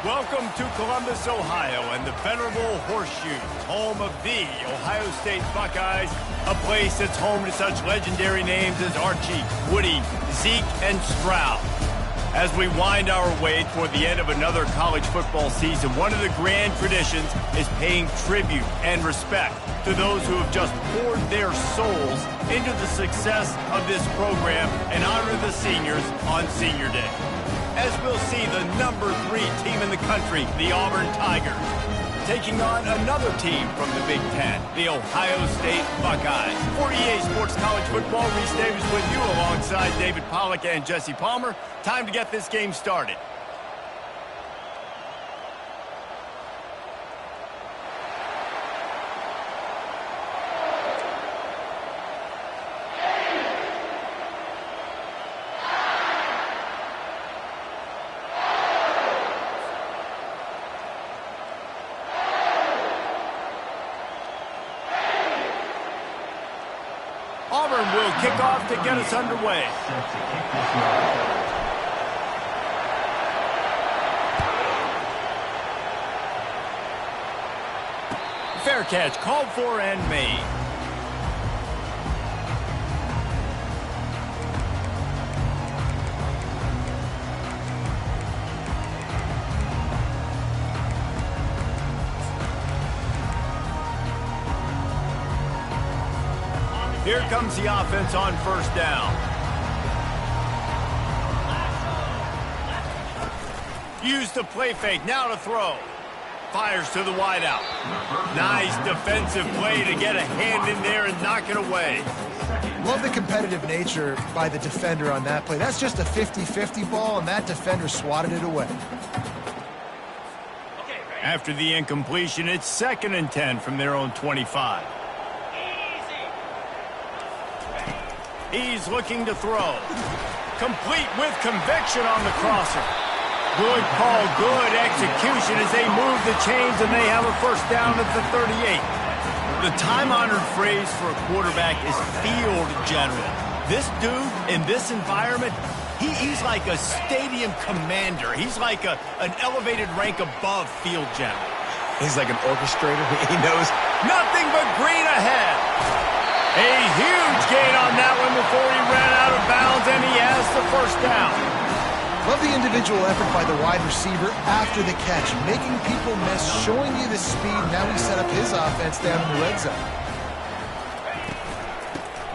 Welcome to Columbus, Ohio, and the venerable Horseshoe, home of the Ohio State Buckeyes, a place that's home to such legendary names as Archie, Woody, Zeke, and Stroud. As we wind our way toward the end of another college football season, one of the grand traditions is paying tribute and respect to those who have just poured their souls into the success of this program and honor the seniors on Senior Day. As we'll see the number 3 team in the country, the Auburn Tigers, taking on another team from the Big Ten, the Ohio State Buckeyes. For EA Sports College Football, Reese Davis with you alongside David Pollack and Jesse Palmer. Time to get this game started. Auburn will kick off to get us underway. Fair catch called for and made. Here comes the offense on first down. Use the play fake, now to throw. Fires to the wideout. Nice defensive play to get a hand in there and knock it away. Love the competitive nature by the defender on that play. That's just a 50-50 ball, and that defender swatted it away. After the incompletion, it's 2nd and 10 from their own 25. He's looking to throw. Complete with conviction on the crosser. Good call, good execution as they move the chains and they have a first down at the 38. The time-honored phrase for a quarterback is field general. This dude, in this environment, he's like a stadium commander. He's like an elevated rank above field general. He's like an orchestrator. He knows nothing but green ahead. A huge gain on that one before he ran out of bounds, and he has the first down. Love the individual effort by the wide receiver after the catch, making people miss, showing you the speed. Now he set up his offense down in the red zone.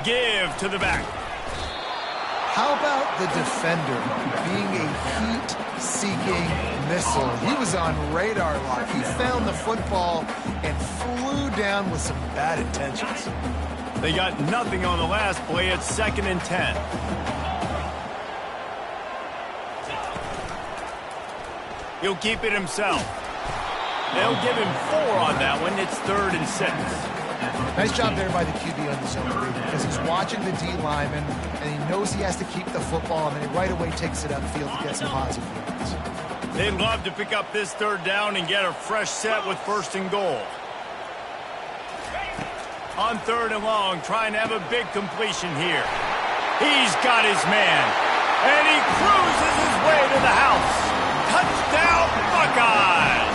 Give to the back. How about the defender being a heat-seeking missile? He was on radar lock. He found the football and flew down with some bad intentions. They got nothing on the last play. It's 2nd and 10. He'll keep it himself. They'll give him 4 on that one. It's 3rd and 6. Nice job there by the QB on the zone read because he's watching the D lineman and he knows he has to keep the football and then he right away takes it upfield to get some positive yards. They'd love to pick up this 3rd down and get a fresh set with 1st and goal. On 3rd and long, trying to have a big completion here. He's got his man, and he cruises his way to the house. Touchdown, Buckeyes!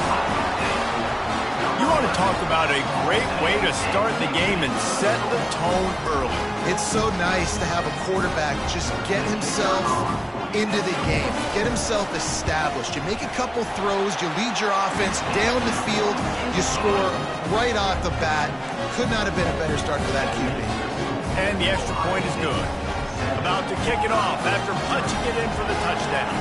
You want to talk about a great way to start the game and set the tone early. It's so nice to have a quarterback just get himself into the game, get himself established. You make a couple throws, you lead your offense down the field, you score right off the bat. Could not have been a better start for that QB. And the extra point is good. About to kick it off after punching it in for the touchdown.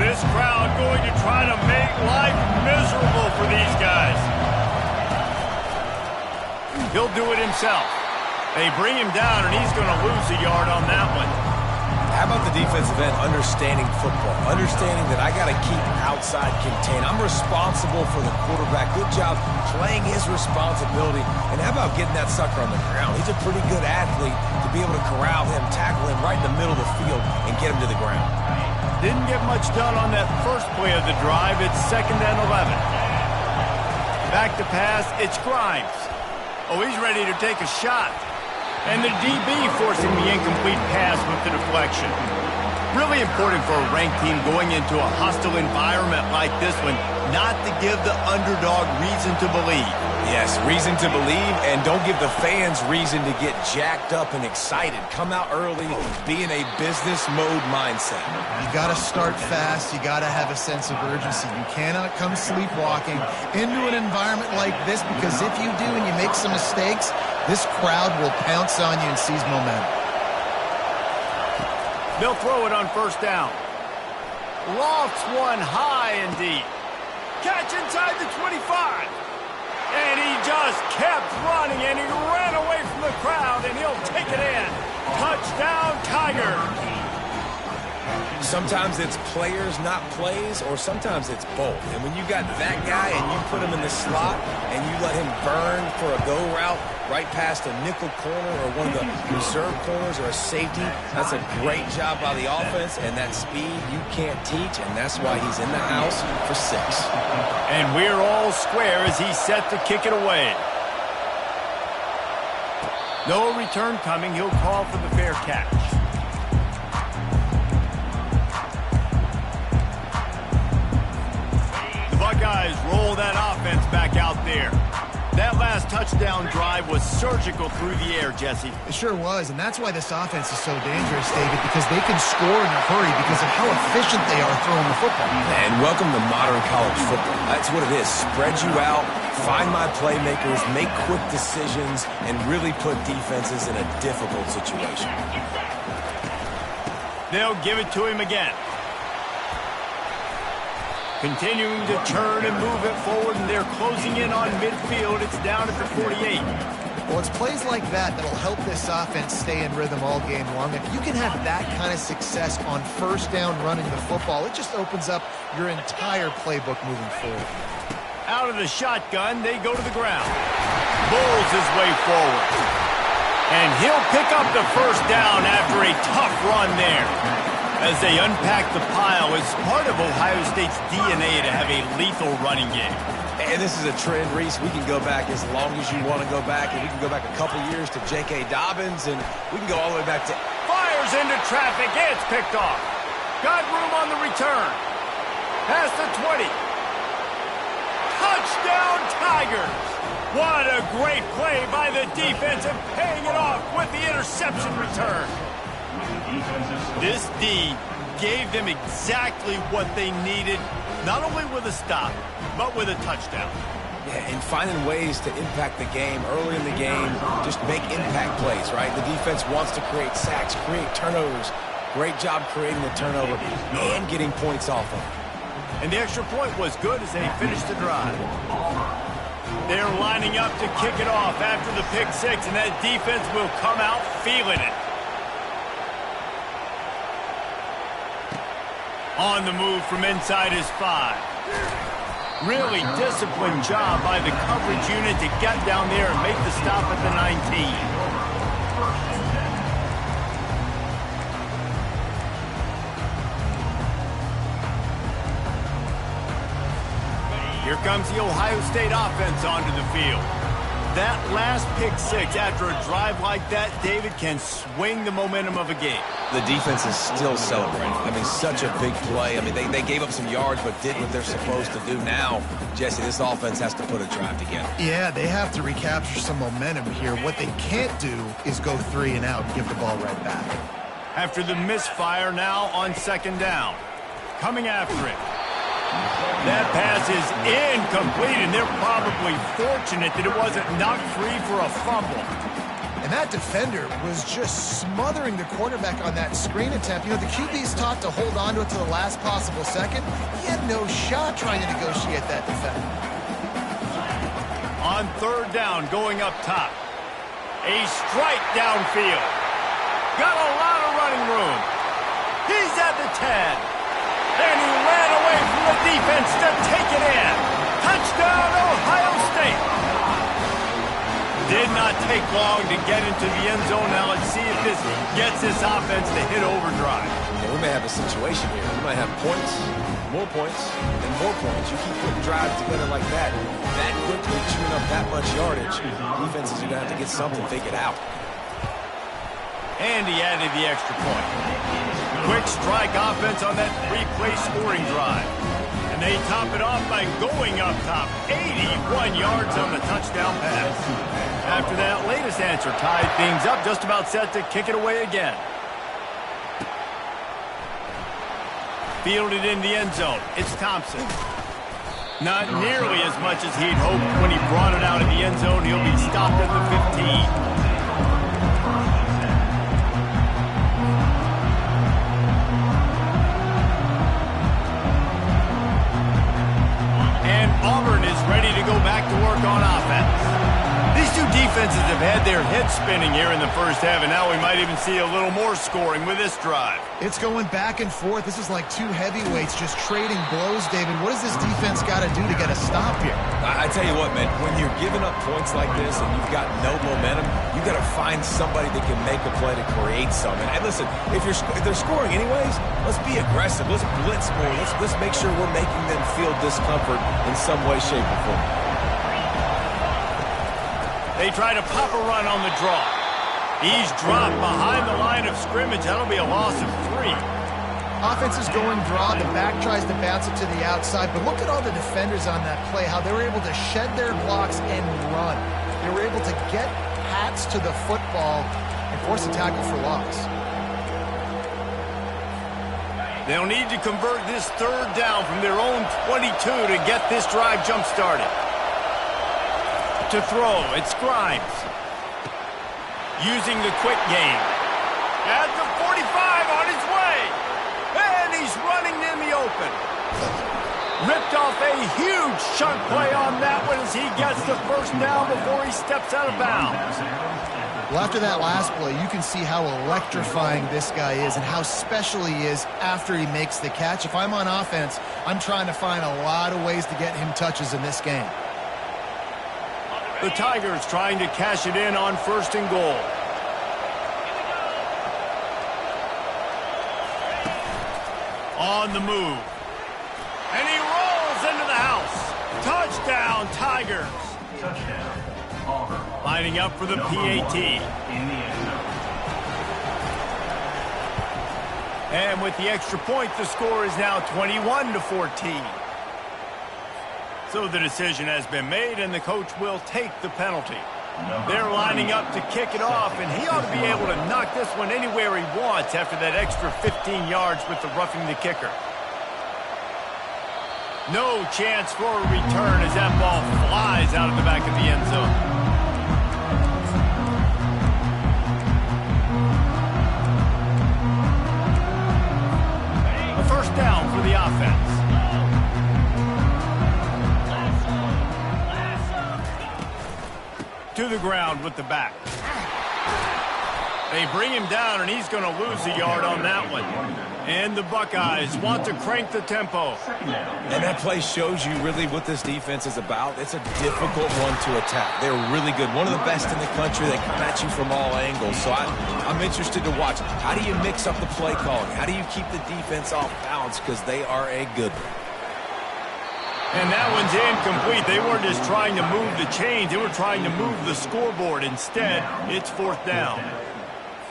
This crowd going to try to make life miserable for these guys. He'll do it himself. They bring him down, and he's going to lose a yard on that one. How about the defensive end understanding football, understanding that I got to keep outside contain. I'm responsible for the quarterback. Good job playing his responsibility. And how about getting that sucker on the ground? He's a pretty good athlete to be able to corral him, tackle him right in the middle of the field, and get him to the ground. Didn't get much done on that first play of the drive. It's 2nd and 11. Back to pass, it's Grimes. Oh, he's ready to take a shot. And the DB forcing the incomplete pass with the deflection. Really important for a ranked team going into a hostile environment like this one, not to give the underdog reason to believe. Yes, reason to believe, and don't give the fans reason to get jacked up and excited. Come out early, be in a business mode mindset. You got to start fast. You got to have a sense of urgency. You cannot come sleepwalking into an environment like this, because if you do and you make some mistakes, this crowd will pounce on you and seize momentum. They'll throw it on 1st down. Lofts one high and deep. Catch inside the 25. And he just kept running, and he ran away from the crowd, and he'll take it in. Touchdown, Tigers. Sometimes it's players, not plays, or sometimes it's both. And when you got that guy and you put him in the slot and you let him burn for a go route right past a nickel corner or one of the reserve corners or a safety, that's a great job by the offense, and that speed you can't teach, and that's why he's in the house for 6. And we're all square as he's set to kick it away. No return coming. He'll call for the fair catch. Buckeyes roll that offense back out there. That last touchdown drive was surgical through the air, Jesse. It sure was, and that's why this offense is so dangerous, David, because they can score in a hurry because of how efficient they are throwing the football. And welcome to modern college football. That's what it is. Spread you out, find my playmakers, make quick decisions, and really put defenses in a difficult situation. They'll give it to him again. Continuing to turn and move it forward, and they're closing in on midfield. It's down at the 48. Well, it's plays like that that'll help this offense stay in rhythm all game long. If you can have that kind of success on 1st down running the football, it just opens up your entire playbook moving forward. Out of the shotgun, they go to the ground. Bowls his way forward. And he'll pick up the 1st down after a tough run there. As they unpack the pile, it's part of Ohio State's DNA to have a lethal running game. And this is a trend, Reese. We can go back as long as you want to go back, and we can go back a couple years to J.K. Dobbins, and we can go all the way back to... Fires into traffic. It's picked off. Got room on the return. Past the 20. Touchdown, Tigers. What a great play by the defense, and paying it off with the interception return. This D gave them exactly what they needed, not only with a stop, but with a touchdown. Yeah, and finding ways to impact the game early in the game, just make impact plays, right? The defense wants to create sacks, create turnovers. Great job creating the turnover and getting points off of it. And the extra point was good as they finished the drive. They're lining up to kick it off after the pick 6, and that defense will come out feeling it. On the move from inside his 5. Really disciplined job by the coverage unit to get down there and make the stop at the 19. Here comes the Ohio State offense onto the field. That last pick 6 after a drive like that, David, can swing the momentum of a game. The defense is still celebrating. I mean, such a big play. I mean, they gave up some yards but did what they're supposed to do. Now, Jesse, this offense has to put a drive together. Yeah, they have to recapture some momentum here. What they can't do is go 3 and out and give the ball right back. After the misfire, now on 2nd down. Coming after it. That pass is incomplete, and they're probably fortunate that it wasn't knocked free for a fumble. And that defender was just smothering the quarterback on that screen attempt. You know, the QB's taught to hold on to it to the last possible second. He had no shot trying to negotiate that defender. On 3rd down, going up top. A strike downfield. Got a lot of running room. He's at the 10. And he ran away from the defense to take it in. Touchdown, Ohio State. Did not take long to get into the end zone. Now let's see if this gets this offense to hit overdrive. Yeah, we may have a situation here. We might have points, and more points. You keep putting drives together like that quickly, chewing up that much yardage, defenses are going to have to get something figured out. And he added the extra point. Quick strike offense on that three-play scoring drive. And they top it off by going up top. 81 yards on the touchdown pass. After that latest answer tied things up, just about set to kick it away again. Fielded in the end zone. It's Thompson. Not nearly as much as he'd hoped when he brought it out of the end zone. He'll be stopped at the 15. Auburn is ready to go back to work on offense. These two defenses have had their heads spinning here in the first half, and now we might even see a little more scoring with this drive. It's going back and forth. This is like two heavyweights just trading blows, David. What does this defense got to do to get a stop here? I tell you what, man, when you're giving up points like this and you've got no momentum, you got to find somebody that can make a play to create something. And listen, if they're scoring anyways, let's be aggressive. Let's blitz more. Let's make sure we're making them feel discomfort in some way, shape, or form. They try to pop a run on the draw. He's dropped behind the line of scrimmage. That'll be a loss of 3. Offense is going draw. The back tries to bounce it to the outside. But look at all the defenders on that play, how they were able to shed their blocks and run. They were able to get hats to the football and force a tackle for loss. They'll need to convert this third down from their own 22 to get this drive jump-started. To throw, it's Grimes. Using the quick game. At the 45 on his way. And he's running in the open. Ripped off a huge chunk play on that one as he gets the first down before he steps out of bounds. Well, after that last play, you can see how electrifying this guy is and how special he is after he makes the catch. If I'm on offense, I'm trying to find a lot of ways to get him touches in this game. The Tigers trying to cash it in on 1st and goal. On the move. And he rolls into the house. Touchdown, Tigers. Touchdown. Lining up for the PAT. And with the extra point, the score is now 21-14. So the decision has been made, and the coach will take the penalty. They're lining up to kick it off, and he ought to be able to knock this one anywhere he wants after that extra 15 yards with the roughing the kicker. No chance for a return as that ball flies out of the back of the end zone. A first down for the offense. To the ground with the back. They bring him down, and he's going to lose a yard on that one. And the Buckeyes want to crank the tempo. And that play shows you really what this defense is about. It's a difficult one to attack. They're really good. One of the best in the country. They come at you from all angles. So I'm interested to watch. How do you mix up the play calling? How do you keep the defense off balance? Because they are a good one. And that one's incomplete. They weren't just trying to move the chains. They were trying to move the scoreboard. Instead, it's 4th down.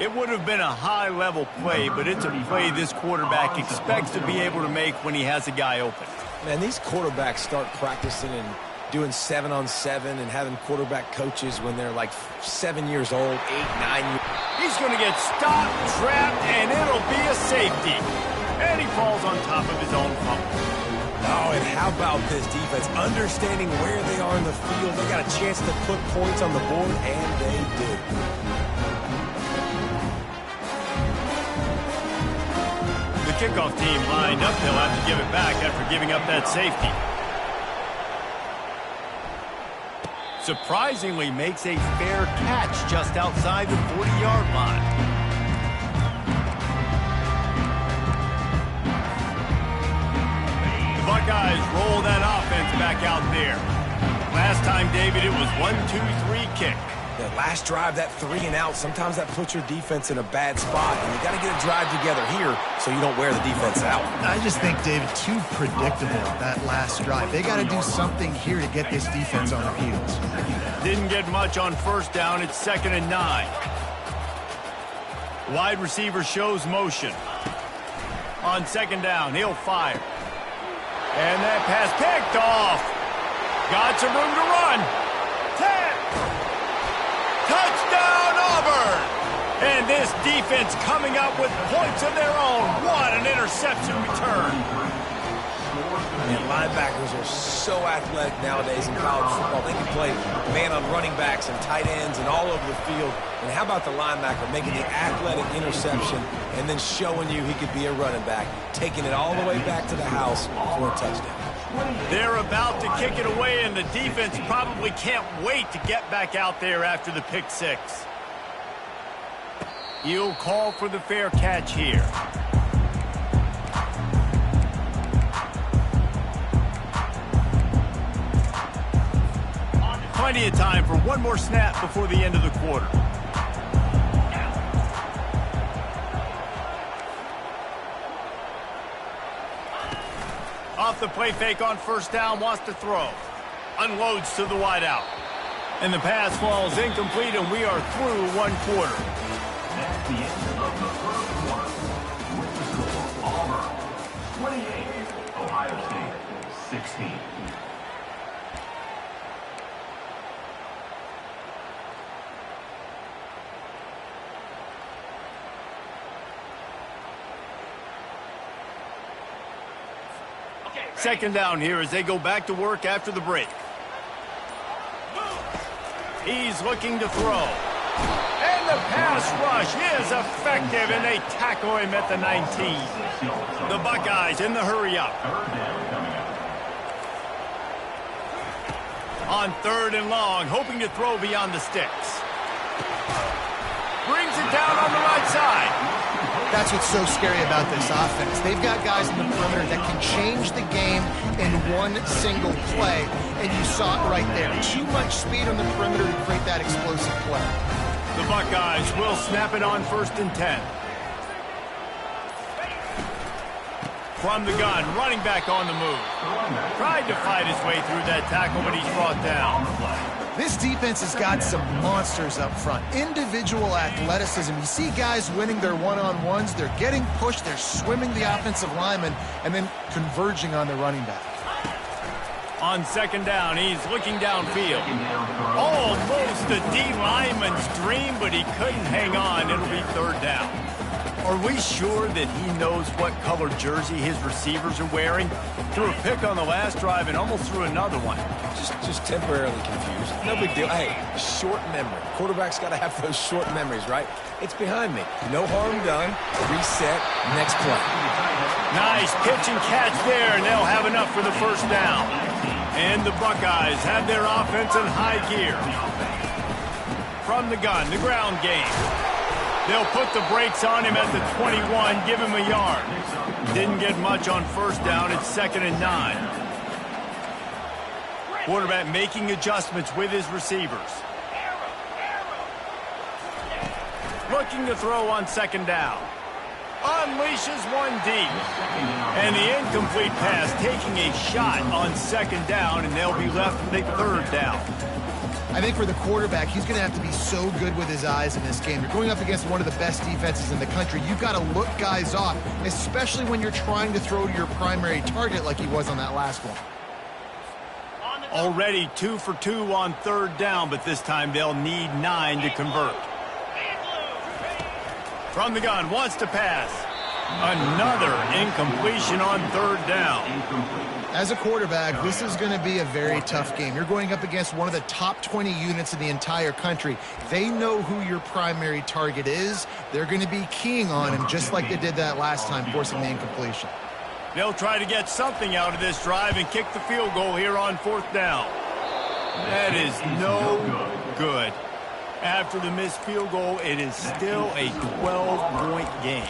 It would have been a high-level play, but it's a play this quarterback expects to be able to make when he has a guy open. Man, these quarterbacks start practicing and doing 7-on-7 and having quarterback coaches when they're like 7 years old, 8, 9 years. He's going to get stopped, trapped, and it'll be a safety. And he falls on top of his own fumble. Oh, and how about this defense? Understanding where they are in the field. They got a chance to put points on the board, and they did. The kickoff team lined up. They'll have to give it back after giving up that safety. Surprisingly makes a fair catch just outside the 40-yard line. Buckeyes roll that offense back out there. Last time, David, it was 1-2-3 kick. That last drive, that 3-and-out, sometimes that puts your defense in a bad spot. And you got to get a drive together here so you don't wear the defense out. I just think, David, too predictable, that last drive. They got to do something here to get this defense on their heels. Didn't get much on first down. It's 2nd and 9. Wide receiver shows motion. On 2nd down, he'll fire. And that pass picked off. Got some room to run. 10. Touchdown, Auburn! And this defense coming up with points of their own. What an interception return. And linebackers are so athletic nowadays in college football. They can play man on running backs and tight ends and all over the field. And how about the linebacker making the athletic interception and then showing you he could be a running back, taking it all the way back to the house for a touchdown. They're about to kick it away, and the defense probably can't wait to get back out there after the pick six. He'll call for the fair catch here. Plenty of time for one more snap before the end of the quarter. Off the play fake on first down, wants to throw. Unloads to the wideout. And the pass falls incomplete, and we are through one quarter. That's the end of the first quarter. With the score, Auburn 28, Ohio State 16. Second down here as they go back to work after the break. He's looking to throw. And the pass rush is effective, and they tackle him at the 19. The Buckeyes in the hurry up. On 3rd and long, hoping to throw beyond the sticks. Brings it down on the right side. That's what's so scary about this offense. They've got guys in the perimeter that can change the game in one single play, and you saw it right there. Too much speed on the perimeter to create that explosive play. The Buckeyes will snap it on 1st and 10. From the gun, running back on the move. Tried to fight his way through that tackle, but he's brought down. This defense has got some monsters up front. Individual athleticism. You see guys winning their one-on-ones. They're getting pushed. They're swimming the offensive lineman and then converging on the running back. On 2nd down, he's looking downfield. Almost a D lineman's dream, but he couldn't hang on. It'll be 3rd down. Are we sure that he knows what color jersey his receivers are wearing? Threw a pick on the last drive and almost threw another one. Just temporarily confused. No big deal. Hey, short memory. Quarterback's got to have those short memories, right? It's behind me. No harm done. Reset. Next play. Nice pitch and catch there, and they'll have enough for the 1st down. And the Buckeyes have their offense in high gear. From the gun, the ground game. They'll put the brakes on him at the 21, give him a yard. Didn't get much on 1st down. It's 2nd and 9. Quarterback making adjustments with his receivers. Looking to throw on 2nd down. Unleashes one deep. And the incomplete pass taking a shot on 2nd down, and they'll be left with a 3rd down. I think for the quarterback, he's going to have to be so good with his eyes in this game. You're going up against one of the best defenses in the country. You've got to look guys off, especially when you're trying to throw to your primary target like he was on that last one. Already 2 for 2 on 3rd down, but this time they'll need 9 to convert. From the gun, wants to pass. Another incompletion on 3rd down. As a quarterback, this is going to be a very tough game. You're going up against one of the top 20 units in the entire country. They know who your primary target is. They're going to be keying on him just like they did that last time, forcing the incompletion. They'll try to get something out of this drive and kick the field goal here on 4th down. That is no good. After the missed field goal, it is still a 12-point game.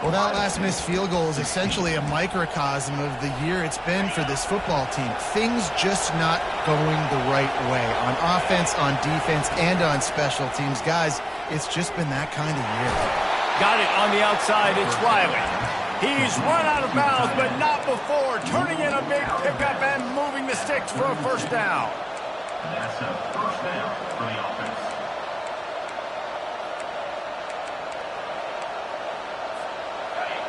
Well, that last missed field goal is essentially a microcosm of the year it's been for this football team. Things just not going the right way on offense, on defense, and on special teams. Guys, it's just been that kind of year. Got it on the outside. It's Riley. He's run out of bounds, but not before. Turning in a big pickup and moving the sticks for a first down. That's a first down for the offense.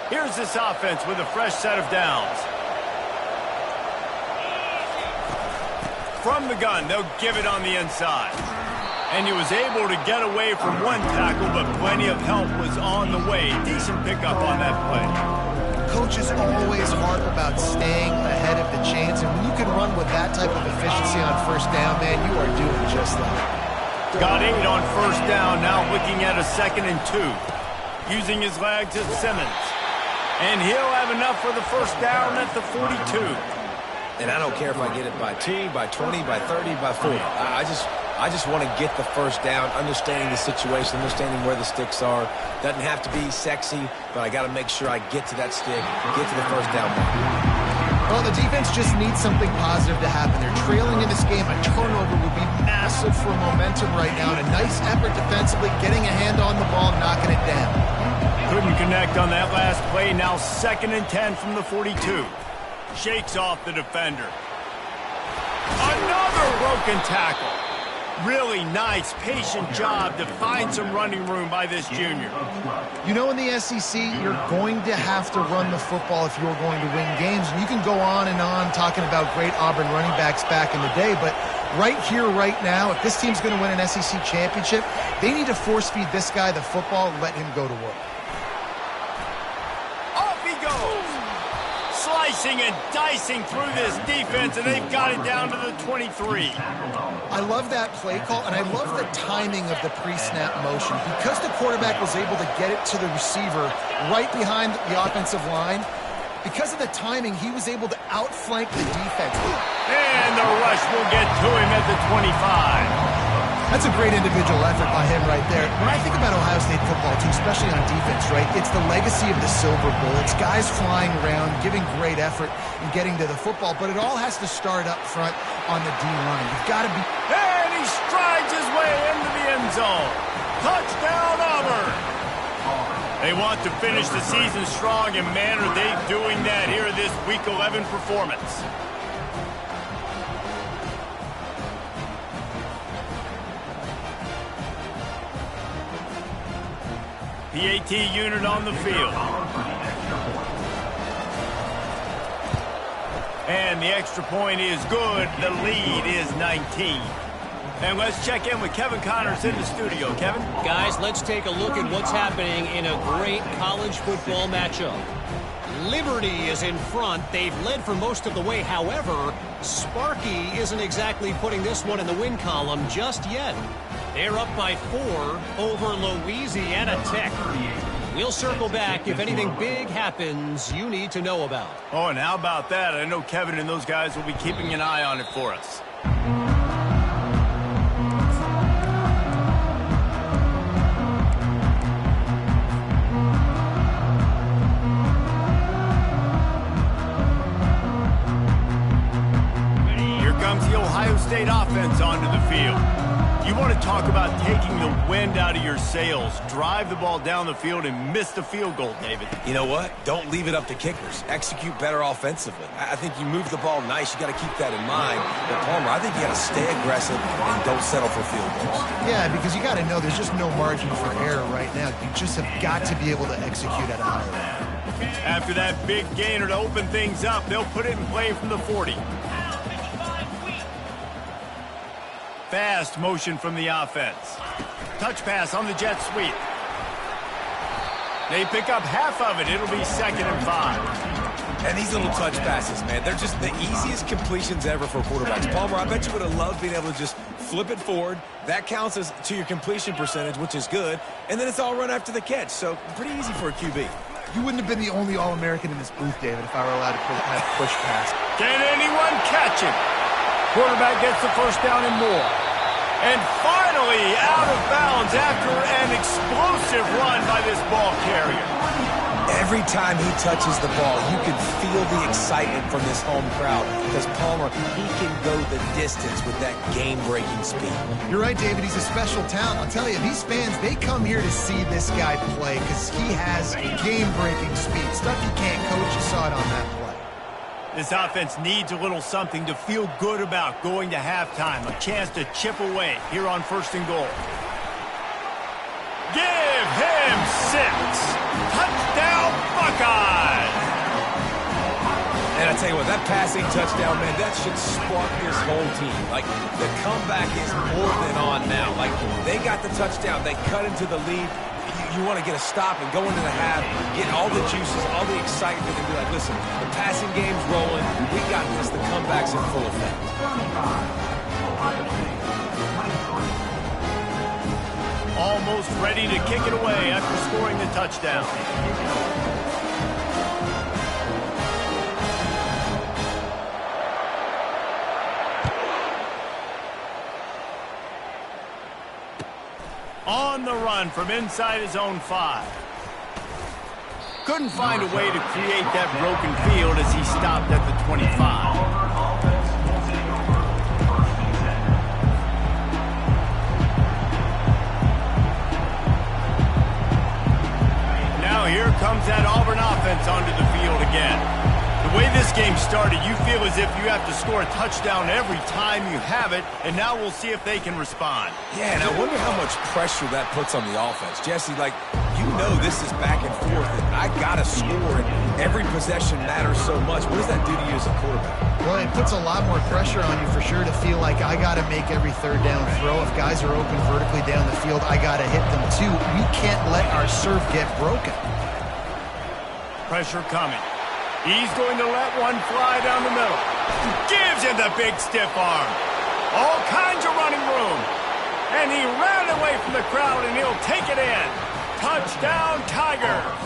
Here's this offense with a fresh set of downs. From the gun, they'll give it on the inside. And he was able to get away from one tackle, but plenty of help was on the way. Decent pickup on that play. Coaches always harp about staying ahead of the chains, and when you can run with that type of efficiency on first down, man, you are doing just that. Got 8 on first down, now looking at a 2nd and 2. Using his legs at Simmons. And he'll have enough for the first down at the 42. And I don't care if I get it by 2, by 20, by 30, by 40. I just want to get the first down, understanding the situation, understanding where the sticks are. Doesn't have to be sexy, but I got to make sure I get to that stick, get to the first down. Well, the defense just needs something positive to happen. They're trailing in this game. A turnover would be massive for momentum right now. And a nice effort defensively, getting a hand on the ball, knocking it down. Couldn't connect on that last play. Now 2nd and 10 from the 42. Shakes off the defender. Another broken tackle. Really nice, patient job to find some running room by this junior. You know, in the SEC, you're going to have to run the football if you're going to win games. And you can go on and on talking about great Auburn running backs back in the day, but right here, right now, if this team's going to win an SEC championship, they need to force feed this guy the football and let him go to work. Off he goes. Slicing and dicing through this defense, and they've got it down to the 23. I love that play call, and I love the timing of the pre-snap motion. Because the quarterback was able to get it to the receiver right behind the offensive line, because of the timing, he was able to outflank the defense. And the rush will get to him at the 25. That's a great individual effort by him right there. When I think about Ohio State football, too, especially on defense, right, it's the legacy of the Silver Bowl. It's guys flying around, giving great effort and getting to the football, but it all has to start up front on the D-line. You've got to be... And he strides his way into the end zone. Touchdown, Auburn. They want to finish the season strong, and man, are they doing that here in this Week 11 performance. PAT unit on the field. And the extra point is good. The lead is 19. And let's check in with Kevin Connors in the studio. Kevin? Guys, let's take a look at what's happening in a great college football matchup. Liberty is in front. They've led for most of the way. However, Sparky isn't exactly putting this one in the win column just yet. They're up by 4 over Louisiana Tech. We'll circle back if anything big happens you need to know about. Oh, and how about that? I know Kevin and those guys will be keeping an eye on it for us. Here comes the Ohio State offense onto the field. You want to talk about taking the wind out of your sails. Drive the ball down the field and miss the field goal, David. You know what? Don't leave it up to kickers. Execute better offensively. I think you move the ball nice. You got to keep that in mind. But Palmer, I think you got to stay aggressive and don't settle for field goals. Yeah, because you got to know there's just no margin for error right now. You just have got to be able to execute at a high level. After that big gainer to open things up, they'll put it in play from the 40. Fast motion from the offense. Touch pass on the jet sweep. They pick up half of it. It'll be 2nd and 5. And these little touch passes, man, they're just the easiest completions ever for quarterbacks. Palmer, I bet you would have loved being able to just flip it forward. That counts as to your completion percentage, which is good. And then it's all run after the catch. So pretty easy for a QB. You wouldn't have been the only All-American in this booth, David, if I were allowed to push pass. Can anyone catch him? Quarterback gets the first down and more. And finally out of bounds after an explosive run by this ball carrier. Every time he touches the ball, you can feel the excitement from this home crowd because Palmer, he can go the distance with that game-breaking speed. You're right, David. He's a special talent. I'll tell you, these fans, they come here to see this guy play because he has game-breaking speed. Stuff you can't coach. You saw it on that play. This offense needs a little something to feel good about going to halftime. A chance to chip away here on 1st and goal. Give him 6. Touchdown, Buckeyes! And I tell you what, that passing touchdown, man, that should spark this whole team. Like, the comeback is more than on now. Like, they got the touchdown. They cut into the lead. You want to get a stop and go into the half, get all the juices, all the excitement, and be like, listen, the passing game's rolling. We got this. The comeback's in full effect. Almost ready to kick it away after scoring the touchdown. On the run from inside his own 5. Couldn't find a way to create that broken field as he stopped at the 25. Here comes that Auburn offense onto the field again. The way this game started, you feel as if you have to score a touchdown every time you have it, and now we'll see if they can respond. Yeah, and I wonder how much pressure that puts on the offense. Jesse, like, you know this is back and forth, and I got to score, and every possession matters so much. What does that do to you as a quarterback? Well, it puts a lot more pressure on you for sure to feel like I got to make every 3rd down throw. If guys are open vertically down the field, I got to hit them too. We can't let our serve get broken. Pressure coming. He's going to let one fly down the middle. Gives him the big stiff arm. All kinds of running room. And he ran away from the crowd, and he'll take it in. Touchdown, Tigers.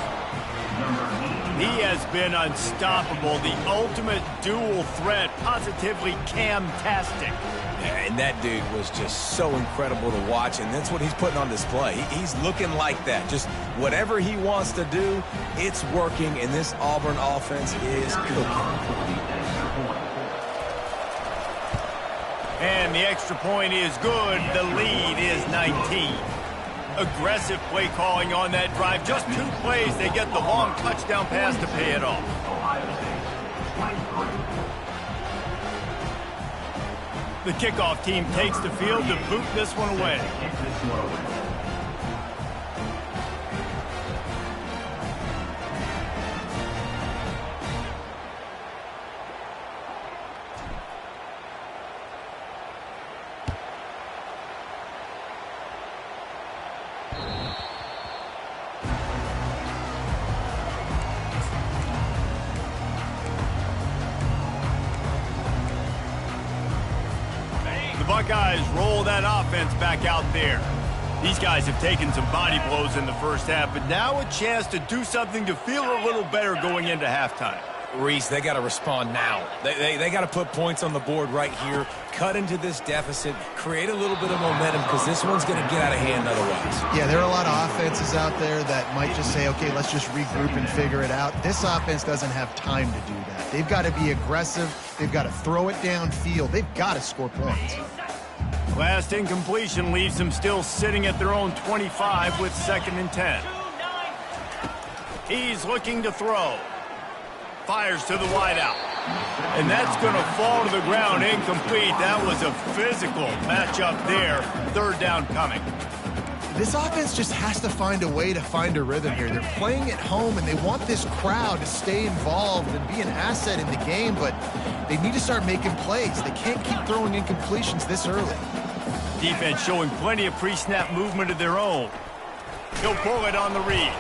He has been unstoppable. The ultimate dual threat. Positively Cam-tastic. And that dude was just so incredible to watch, and that's what he's putting on display. He's looking like that. Just whatever he wants to do, it's working, and this Auburn offense is cooking. And the extra point is good. The lead is 19. Aggressive play calling on that drive. Just 2 plays, they get the long touchdown pass to pay it off. The kickoff team takes the field to boot this one away. Buckeyes roll that offense back out there. These guys have taken some body blows in the first half, but now a chance to do something to feel a little better going into halftime. Reese, they got to respond now. They got to put points on the board right here, cut into this deficit, create a little bit of momentum because this one's going to get out of hand otherwise. Yeah, there are a lot of offenses out there that might just say, okay, let's just regroup and figure it out. This offense doesn't have time to do that. They've got to be aggressive. They've got to throw it downfield. They've got to score points. Last incompletion leaves them still sitting at their own 25 with 2nd and 10. He's looking to throw. Fires to the wideout. And that's going to fall to the ground incomplete. That was a physical matchup there. 3rd down coming. This offense just has to find a way to find a rhythm here. They're playing at home, and they want this crowd to stay involved and be an asset in the game, but they need to start making plays. They can't keep throwing incompletions this early. Defense showing plenty of pre-snap movement of their own. He'll pull it on the read.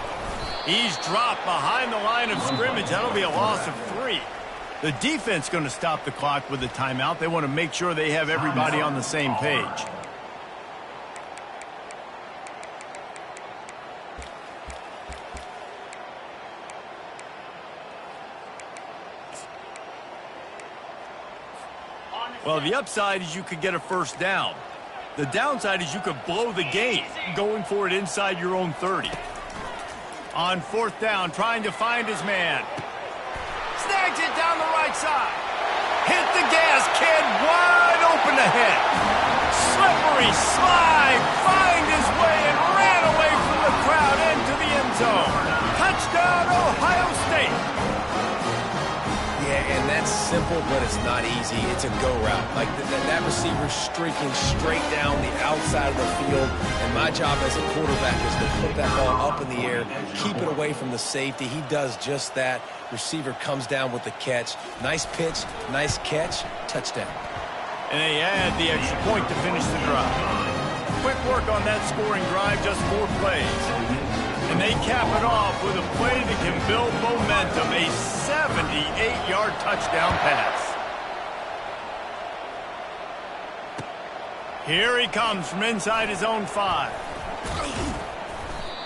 He's dropped behind the line of scrimmage. That'll be a loss of 3. The defense going to stop the clock with a timeout. They want to make sure they have everybody on the same page. Well, the upside is you could get a 1st down. The downside is you could blow the game going for it inside your own 30. On fourth down, trying to find his man. Snags it down the right side. Hit the gas, kid, wide open ahead. Slippery slide, find his way and ran away from the crowd into the end zone. Touchdown, Ohio State. Yeah, and that's simple, but it's not easy. It's a go route. Like that receiver's streaking straight down the outside of the field, and my job as a quarterback is to put that ball up in the air, keep it away from the safety. He does just that. Receiver comes down with the catch. Nice pitch, nice catch, touchdown. And they add the extra point to finish the drive. Quick work on that scoring drive, just 4 plays. And they cap it off with a play that can build momentum, a 78-yard touchdown pass. Here he comes from inside his own 5.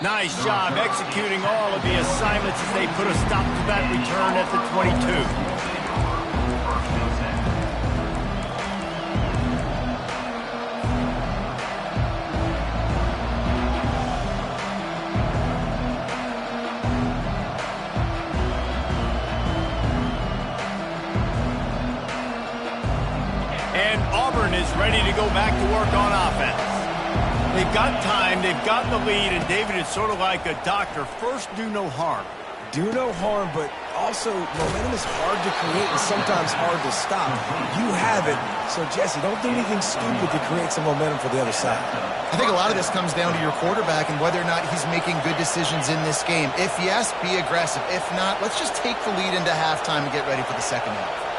Nice job executing all of the assignments as they put a stop to that return at the 22. Is ready to go back to work on offense. They've got time, they've got the lead, and David, it's sort of like a doctor. First, do no harm. Do no harm, but also momentum is hard to create and sometimes hard to stop. You have it, so Jesse, don't do anything stupid to create some momentum for the other side. I think a lot of this comes down to your quarterback and whether or not he's making good decisions in this game. If yes, be aggressive. If not, let's just take the lead into halftime and get ready for the second half.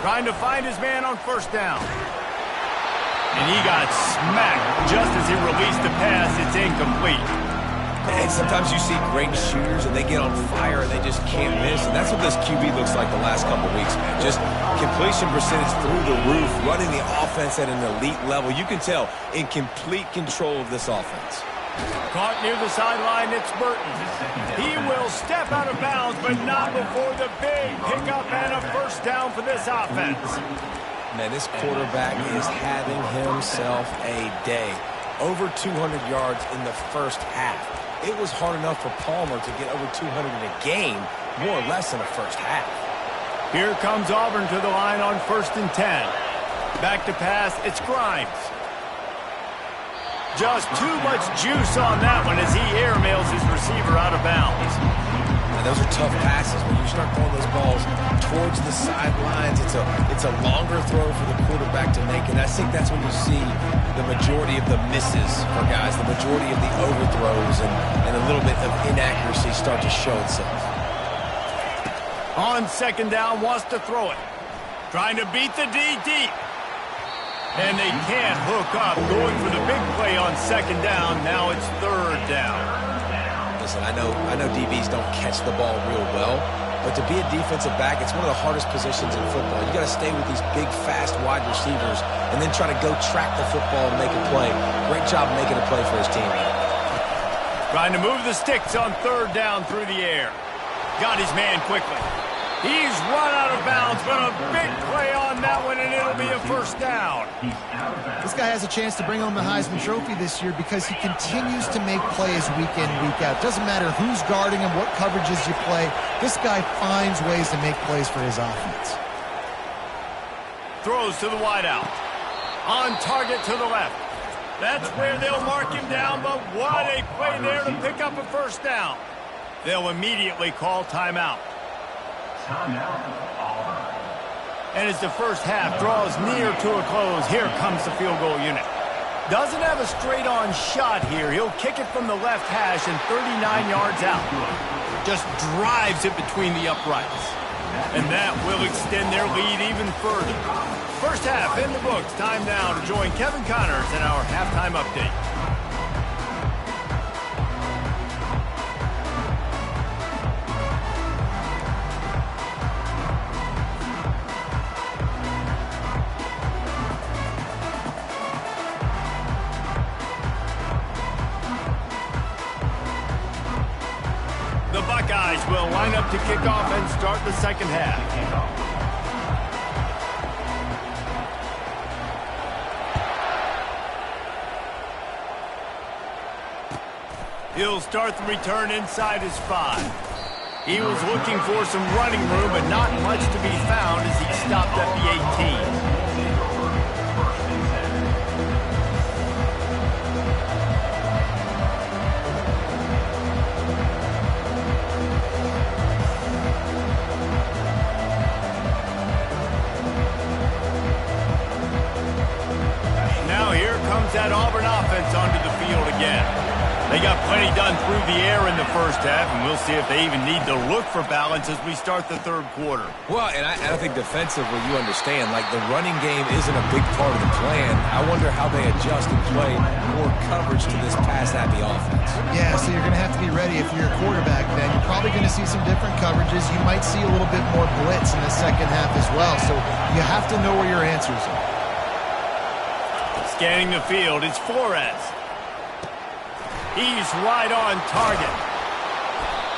Trying to find his man on first down. And he got smacked just as he released the pass. It's incomplete. And sometimes you see great shooters and they get on fire and they just can't miss. And that's what this QB looks like the last couple weeks, man. Just completion percentage through the roof, running the offense at an elite level. You can tell in complete control of this offense. Caught near the sideline, it's Burton. He will step out of bounds, but not before the big pickup and a first down for this offense. Man, this quarterback is having himself a day. Over 200 yards in the first half. It was hard enough for Palmer to get over 200 in a game, more or less in the first half. Here comes Auburn to the line on 1st and 10. Back to pass, it's Grimes. Just too much juice on that one as he airmails his receiver out of bounds. And those are tough passes. When you start throwing those balls towards the sidelines, it's a longer throw for the quarterback to make. And I think that's when you see the majority of the misses for guys, the majority of the overthrows and a little bit of inaccuracy start to show itself. On second down, wants to throw it. Trying to beat the D deep. And they can't hook up, going for the big play on second down. Now it's third down. Listen, I know DBs don't catch the ball real well, but to be a defensive back, it's one of the hardest positions in football. You got to stay with these big, fast wide receivers and then try to go track the football and make a play. Great job making a play for his team. Trying to move the sticks on third down through the air. Got his man quickly. He's run out of bounds, but a big play on that one, and it'll be a first down. This guy has a chance to bring home the Heisman Trophy this year because he continues to make plays week in, week out. Doesn't matter who's guarding him, what coverages you play. This guy finds ways to make plays for his offense. Throws to the wideout. On target to the left. That's where they'll mark him down, but what a play there to pick up a first down. They'll immediately call timeout. And as the first half draws near to a close, here comes the field goal unit. Doesn't have a straight-on shot here. He'll kick it from the left hash and 39 yards out. Just drives it between the uprights. And that will extend their lead even further. First half in the books. Time now to join Kevin Connors in our halftime update. Buckeyes will line up to kick off and start the second half. He'll start the return inside his 5. He was looking for some running room, but not much to be found as he stopped at the 18. That Auburn offense onto the field again. They got plenty done through the air in the first half, and we'll see if they even need to look for balance as we start the third quarter. Well, and I think defensively, you understand, like the running game isn't a big part of the plan. I wonder how they adjust and play more coverage to this pass-happy offense. Yeah, so you're going to have to be ready if you're a quarterback, then. You're probably going to see some different coverages. You might see a little bit more blitz in the second half as well, so you have to know where your answers are. Scanning the field, it's Flores. He's right on target.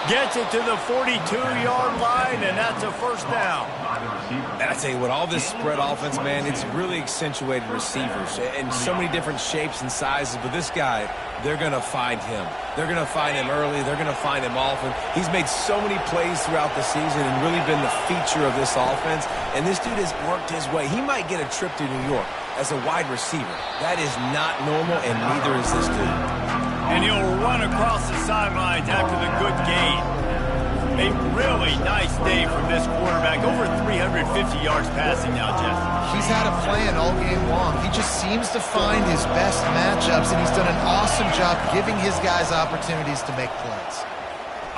Gets it to the 42-yard line, and that's a first down. And I tell you what, all this spread offense, man, it's really accentuated receivers in so many different shapes and sizes. But this guy, they're going to find him. They're going to find him early. They're going to find him often. He's made so many plays throughout the season and really been the feature of this offense. And this dude has worked his way. He might get a trip to New York as a wide receiver. That is not normal, and neither is this dude. And he'll run across the sidelines after the good gain. A really nice day from this quarterback. Over 350 yards passing now, Jeff. He's had a plan all game long. He just seems to find his best matchups, and he's done an awesome job giving his guys opportunities to make plays.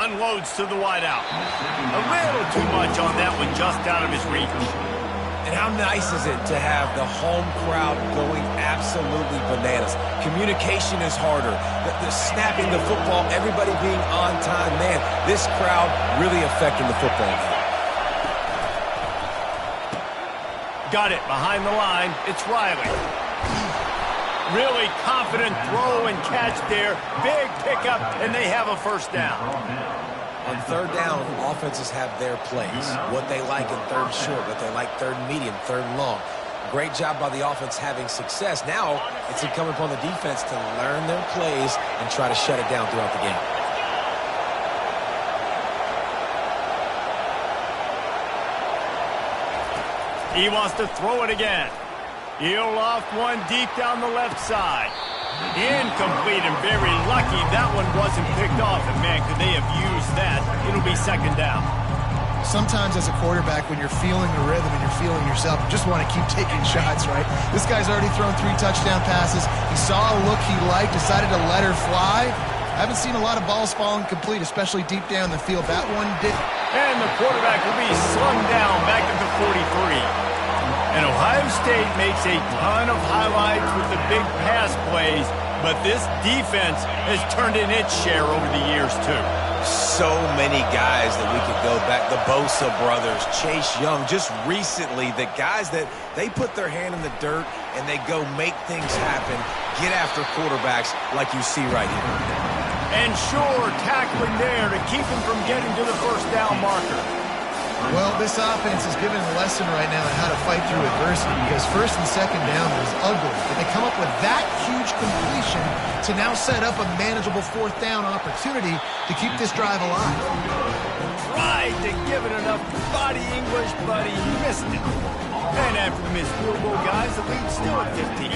Unloads to the wideout. A little too much on that one, just out of his reach. And how nice is it to have the home crowd going absolutely bananas? Communication is harder. The snapping the football, everybody being on time. Man, this crowd really affecting the football game. Got it behind the line. It's Riley. Really confident throw and catch there. Big pickup, and they have a first down. On third down, offenses have their plays. What they like in third short, what they like third medium, third long. Great job by the offense having success. Now, it's incumbent upon the defense to learn their plays and try to shut it down throughout the game. He wants to throw it again. He'll off one deep down the left side. Incomplete, and very lucky that one wasn't picked off. And, man, could they have used that? It'll be second down. Sometimes as a quarterback, when you're feeling the rhythm and you're feeling yourself, you just want to keep taking shots, right? This guy's already thrown 3 touchdown passes. He saw a look he liked, decided to let her fly. I haven't seen a lot of balls falling complete, especially deep down the field. That one did. And the quarterback will be slung down back at the 43. And Ohio State makes a ton of highlights with the big pass plays, but this defense has turned in its share over the years, too. So many guys that we could go back. The Bosa brothers, Chase Young, just recently, the guys that they put their hand in the dirt and they go make things happen, get after quarterbacks like you see right here. And sure, tackling there to keep him from getting to the first down marker. Well, this offense is giving a lesson right now on how to fight through adversity, because first and second down was ugly. But they come up with that huge completion to now set up a manageable fourth down opportunity to keep this drive alive. Tried to give it enough body English, but he missed it. And after the missed field goal, guys, the lead's still at 15.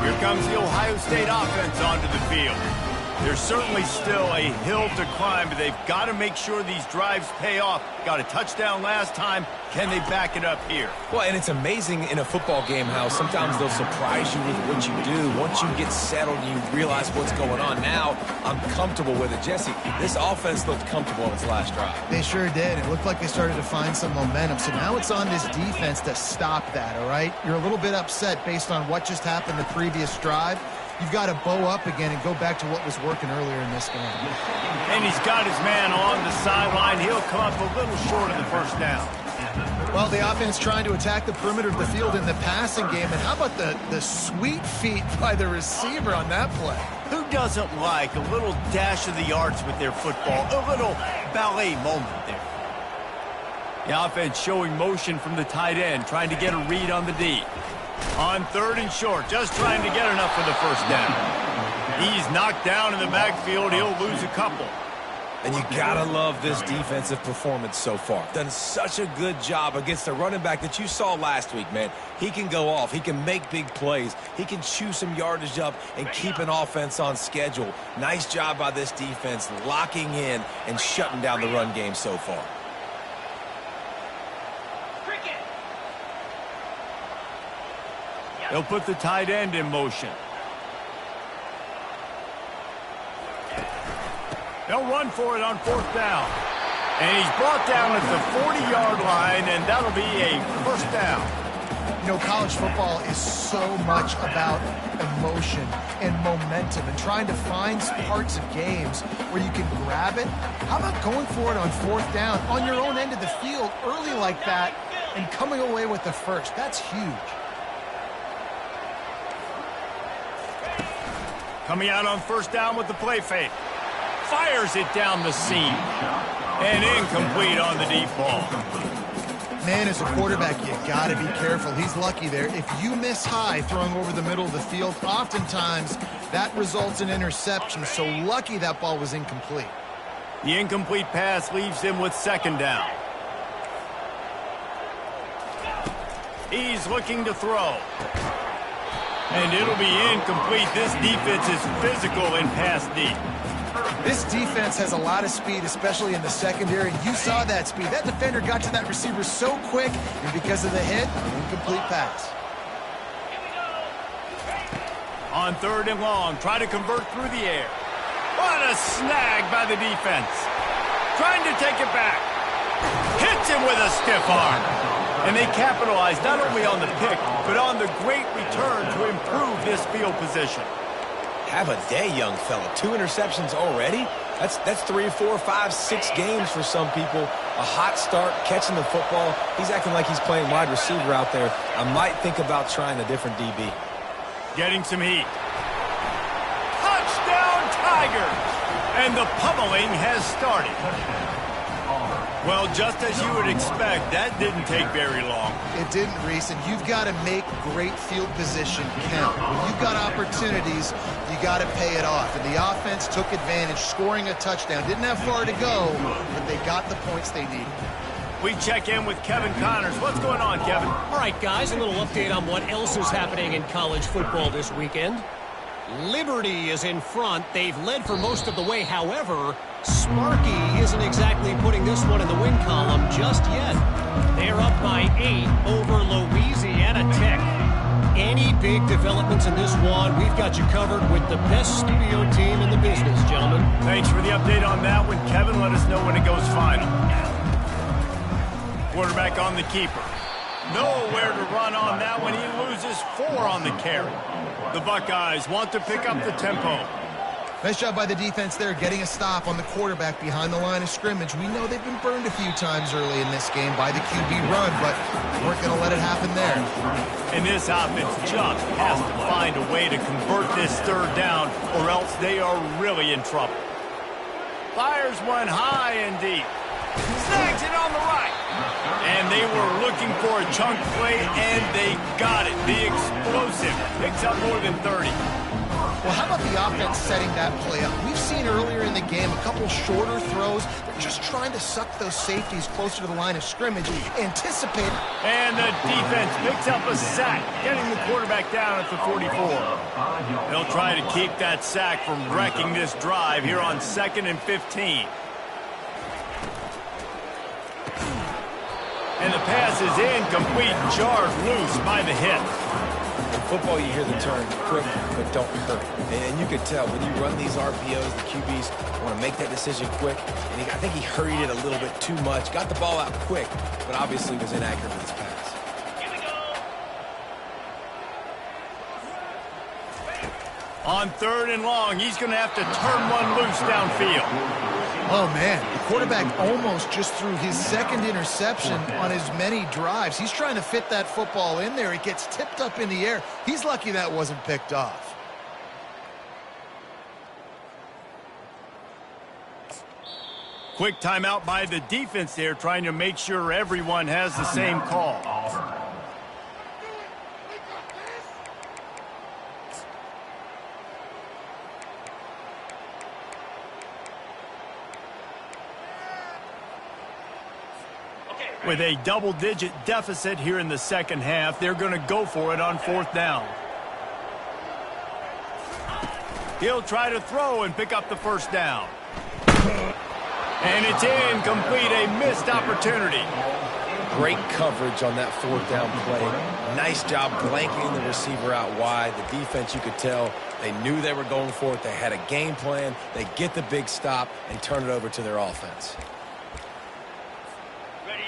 Here comes the Ohio State offense onto the field. There's certainly still a hill to climb, but they've got to make sure these drives pay off. Got a touchdown last time. Can they back it up here? Well, and it's amazing in a football game how sometimes they'll surprise you with what you do. Once you get settled and you realize what's going on, now I'm comfortable with it. Jesse, this offense looked comfortable in its last drive. They sure did. It looked like they started to find some momentum. So now it's on this defense to stop that, all right? You're a little bit upset based on what just happened the previous drive. You've got to bow up again and go back to what was working earlier in this game. And he's got his man on the sideline. He'll come up a little short of the first down. Well, the offense trying to attack the perimeter of the field in the passing game. And how about the sweet feet by the receiver on that play? Who doesn't like a little dash of the yards with their football? A little ballet moment there. The offense showing motion from the tight end, trying to get a read on the D. On third and short, just trying to get enough for the first down. He's knocked down in the backfield. He'll lose a couple. And you gotta love this defensive performance so far. Done such a good job against the running back that you saw last week, man. He can go off. He can make big plays. He can chew some yardage up and keep an offense on schedule. Nice job by this defense locking in and shutting down the run game so far. They'll put the tight end in motion. They'll run for it on 4th down. And he's brought down at the 40-yard line, and that'll be a 1st down. You know, college football is so much about emotion and momentum and trying to find parts of games where you can grab it. How about going for it on 4th down on your own end of the field early like that and coming away with the first? That's huge. Coming out on 1st down with the play fake. Fires it down the seam. And incomplete on the deep ball. Man, as a quarterback, you got to be careful. He's lucky there. If you miss high throwing over the middle of the field, oftentimes that results in interception. So lucky that ball was incomplete. The incomplete pass leaves him with 2nd down. He's looking to throw. And it'll be incomplete. This defense is physical in pass deep. This defense has a lot of speed, especially in the secondary. You saw that speed. That defender got to that receiver so quick, and because of the hit, incomplete pass. On 3rd and long, try to convert through the air. What a snag by the defense. Trying to take it back. Hits him with a stiff arm. And they capitalize not only on the pick, but on the great return to improve this field position. Have a day, young fella. 2 interceptions already? That's 3, 4, 5, 6 games for some people. A hot start, catching the football. He's acting like he's playing wide receiver out there. I might think about trying a different DB. Getting some heat. Touchdown, Tigers! And the pummeling has started. Well, just as you would expect, that didn't take very long. It didn't, Reese, and you've got to make great field position count. When you've got opportunities, you got to pay it off. And the offense took advantage, scoring a touchdown. Didn't have far to go, but they got the points they needed. We check in with Kevin Connors. What's going on, Kevin? All right, guys, a little update on what else is happening in college football this weekend. Liberty is in front. They've led for most of the way. However, Sparky isn't exactly putting this one in the win column just yet. They're up by 8 over Louisiana Tech. Any big developments in this one, we've got you covered with the best studio team in the business, gentlemen. Thanks for the update on that one, Kevin. Let us know when it goes final. Quarterback on the keeper. Nowhere to run on that one. He loses 4 on the carry. The Buckeyes want to pick up the tempo. Nice job by the defense there, getting a stop on the quarterback behind the line of scrimmage. We know they've been burned a few times early in this game by the QB run, but weren't going to let it happen there. And this offense just has to find a way to convert this 3rd down, or else they are really in trouble. Fires one high and deep. Snags it on the right. And they were looking for a chunk play, and they got it. The explosive picks up more than 30. Well, how about the offense setting that play up? We've seen earlier in the game a couple shorter throws. They're just trying to suck those safeties closer to the line of scrimmage, anticipate. And the defense picks up a sack, getting the quarterback down at the 44. They'll try to keep that sack from wrecking this drive here on 2nd and 15. And the pass is incomplete, jarred loose by the hit. In football, you hear the term quick but don't hurt. And you could tell when you run these RPOs, the QBs want to make that decision quick. And I think he hurried it a little bit too much. Got the ball out quick, but obviously was inaccurate with his pass. On 3rd and long, he's going to have to turn one loose downfield. Oh, man, the quarterback almost just threw his 2nd interception on as many drives. He's trying to fit that football in there. It gets tipped up in the air. He's lucky that wasn't picked off. Quick timeout by the defense there, trying to make sure everyone has the same call. With a double-digit deficit here in the second half, they're going to go for it on 4th down. He'll try to throw and pick up the 1st down. And it's incomplete, a missed opportunity. Great coverage on that 4th down play. Nice job blanketing the receiver out wide. The defense, you could tell, they knew they were going for it. They had a game plan. They get the big stop and turn it over to their offense.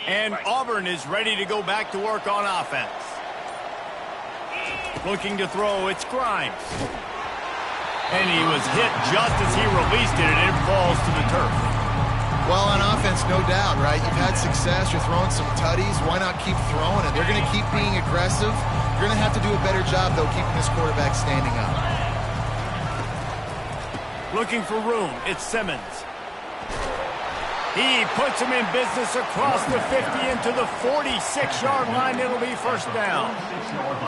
And Auburn is ready to go back to work on offense. Looking to throw, it's Grimes. And he was hit just as he released it, and it falls to the turf. Well, on offense, no doubt, right? You've had success. You're throwing some tutties. Why not keep throwing it? They're going to keep being aggressive. You're going to have to do a better job, though, keeping this quarterback standing up. Looking for room, it's Simmons. He puts him in business across the 50 into the 46-yard line. It'll be 1st down.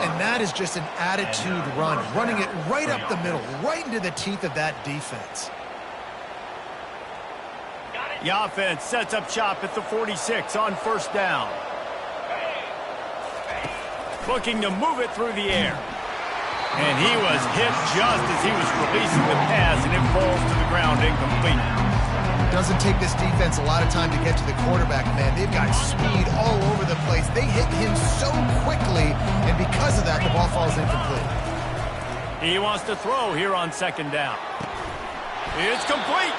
And that is just an attitude run, running it right up the middle, right into the teeth of that defense. The offense sets up shop at the 46 on 1st down. Looking to move it through the air. And he was hit just as he was releasing the pass, and it falls to the ground incomplete. Doesn't take this defense a lot of time to get to the quarterback, man. They've got speed all over the place. They hit him so quickly, and because of that, the ball falls incomplete. He wants to throw here on 2nd down. It's complete.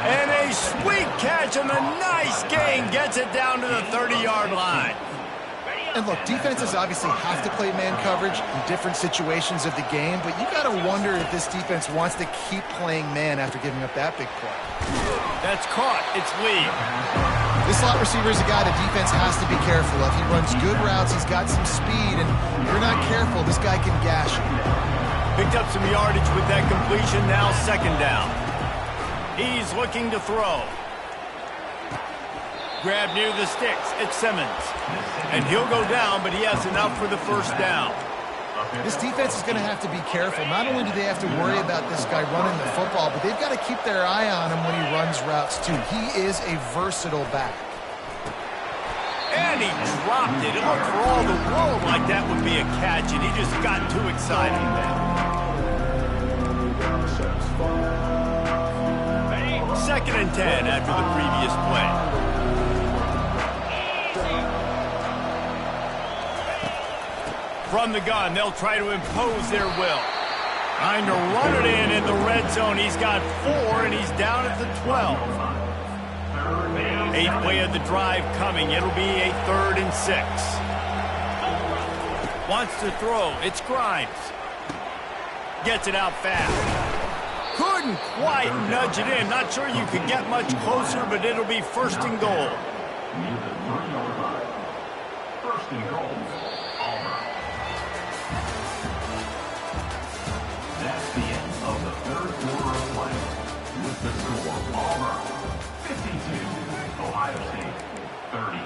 And a sweet catch and a nice gain gets it down to the 30-yard line. And look, defenses obviously have to play man coverage in different situations of the game, but you got to wonder if this defense wants to keep playing man after giving up that big play. That's caught. It's Lee. This slot receiver is a guy the defense has to be careful of. He runs good routes. He's got some speed, and if you're not careful, this guy can gash you. Picked up some yardage with that completion. Now 2nd down. He's looking to throw. Grab near the sticks. It's Simmons. And he'll go down, but he has enough for the 1st down. This defense is going to have to be careful. Not only do they have to worry about this guy running the football, but they've got to keep their eye on him when he runs routes, too. He is a versatile back. And he dropped it. It looked for all the world like that would be a catch, and he just got too excited. 2nd and 10 after the previous play. From the gun, they'll try to impose their will. Trying to run it in the red zone. He's got 4, and he's down at the 12. 8th play of the drive coming. It'll be a 3rd and 6. Wants to throw. It's Grimes. Gets it out fast. Couldn't quite nudge it in. Not sure you could get much closer, but it'll be 1st and goal. 1st and goal. That's the end of the 3rd quarter of play. With the score, Auburn 52, Ohio State 30.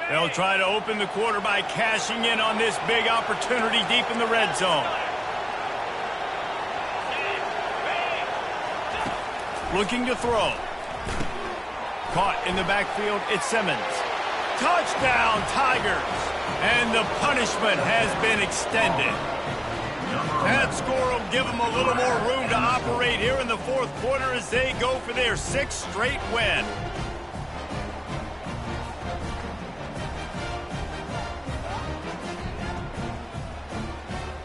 They'll try to open the quarter by cashing in on this big opportunity deep in the red zone. Looking to throw. Caught in the backfield, it's Simmons. Touchdown, Tigers! And the punishment has been extended. That score will give them a little more room to operate here in the 4th quarter as they go for their 6th straight win.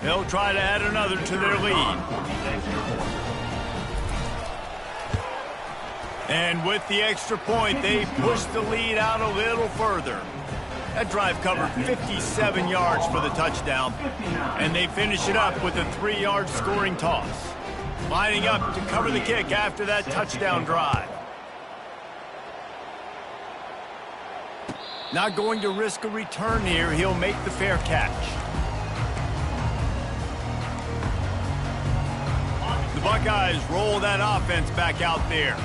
They'll try to add another to their lead. And with the extra point, they push the lead out a little further. That drive covered 57 yards for the touchdown, and they finish it up with a 3-yard scoring toss. Lining up to cover the kick after that touchdown drive. Not going to risk a return here. He'll make the fair catch. The Buckeyes roll that offense back out there.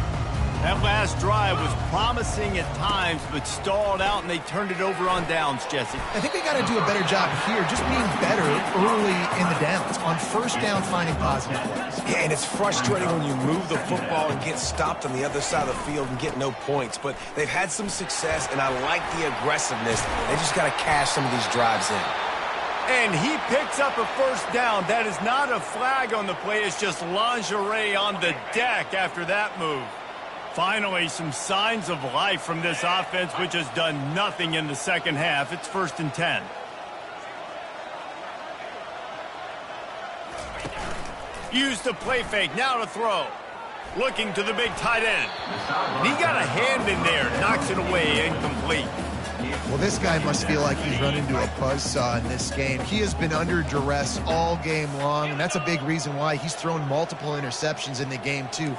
That last drive was promising at times, but stalled out, and they turned it over on downs, Jesse. I think they got to do a better job here, just being better early in the downs. On first down, finding positive plays. Yeah, and it's frustrating when you move the football and get stopped on the other side of the field and get no points. But they've had some success, and I like the aggressiveness. They just got to cash some of these drives in. And he picks up a first down. That is not a flag on the play. It's just lingerie on the deck after that move. Finally, some signs of life from this offense, which has done nothing in the second half. It's 1st and 10. Used the play fake, now to throw. Looking to the big tight end. And he got a hand in there, knocks it away, incomplete. Well, this guy must feel like he's run into a buzzsaw in this game. He has been under duress all game long, and that's a big reason why he's thrown multiple interceptions in the game, too.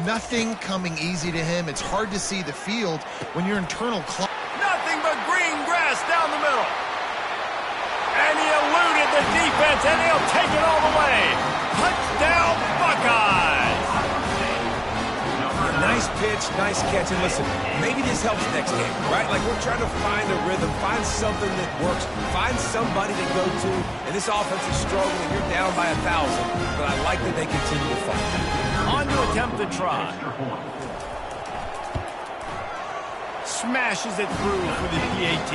Nothing coming easy to him. It's hard to see the field when your internal clock. Nothing but green grass down the middle. And he eluded the defense, and he'll take it all the way. Touchdown, Buckeyes! Nice pitch, nice catch, and listen, maybe this helps next game, right? Like, we're trying to find a rhythm, find something that works, find somebody to go to, and this offense is struggling. You're down by 1,000, but I like that they continue to fight. On to attempt the try. Smashes it through for the PAT.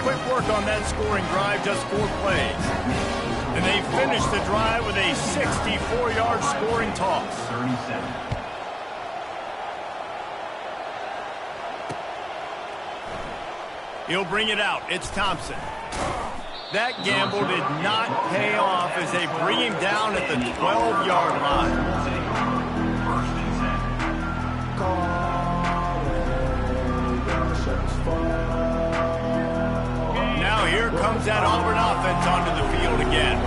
Quick work on that scoring drive, just 4 plays. And they finish the drive with a 64-yard scoring toss. 37. He'll bring it out. It's Thompson. That gamble did not pay off as they bring him down at the 12-yard line. Now here comes that Auburn offense onto the field again.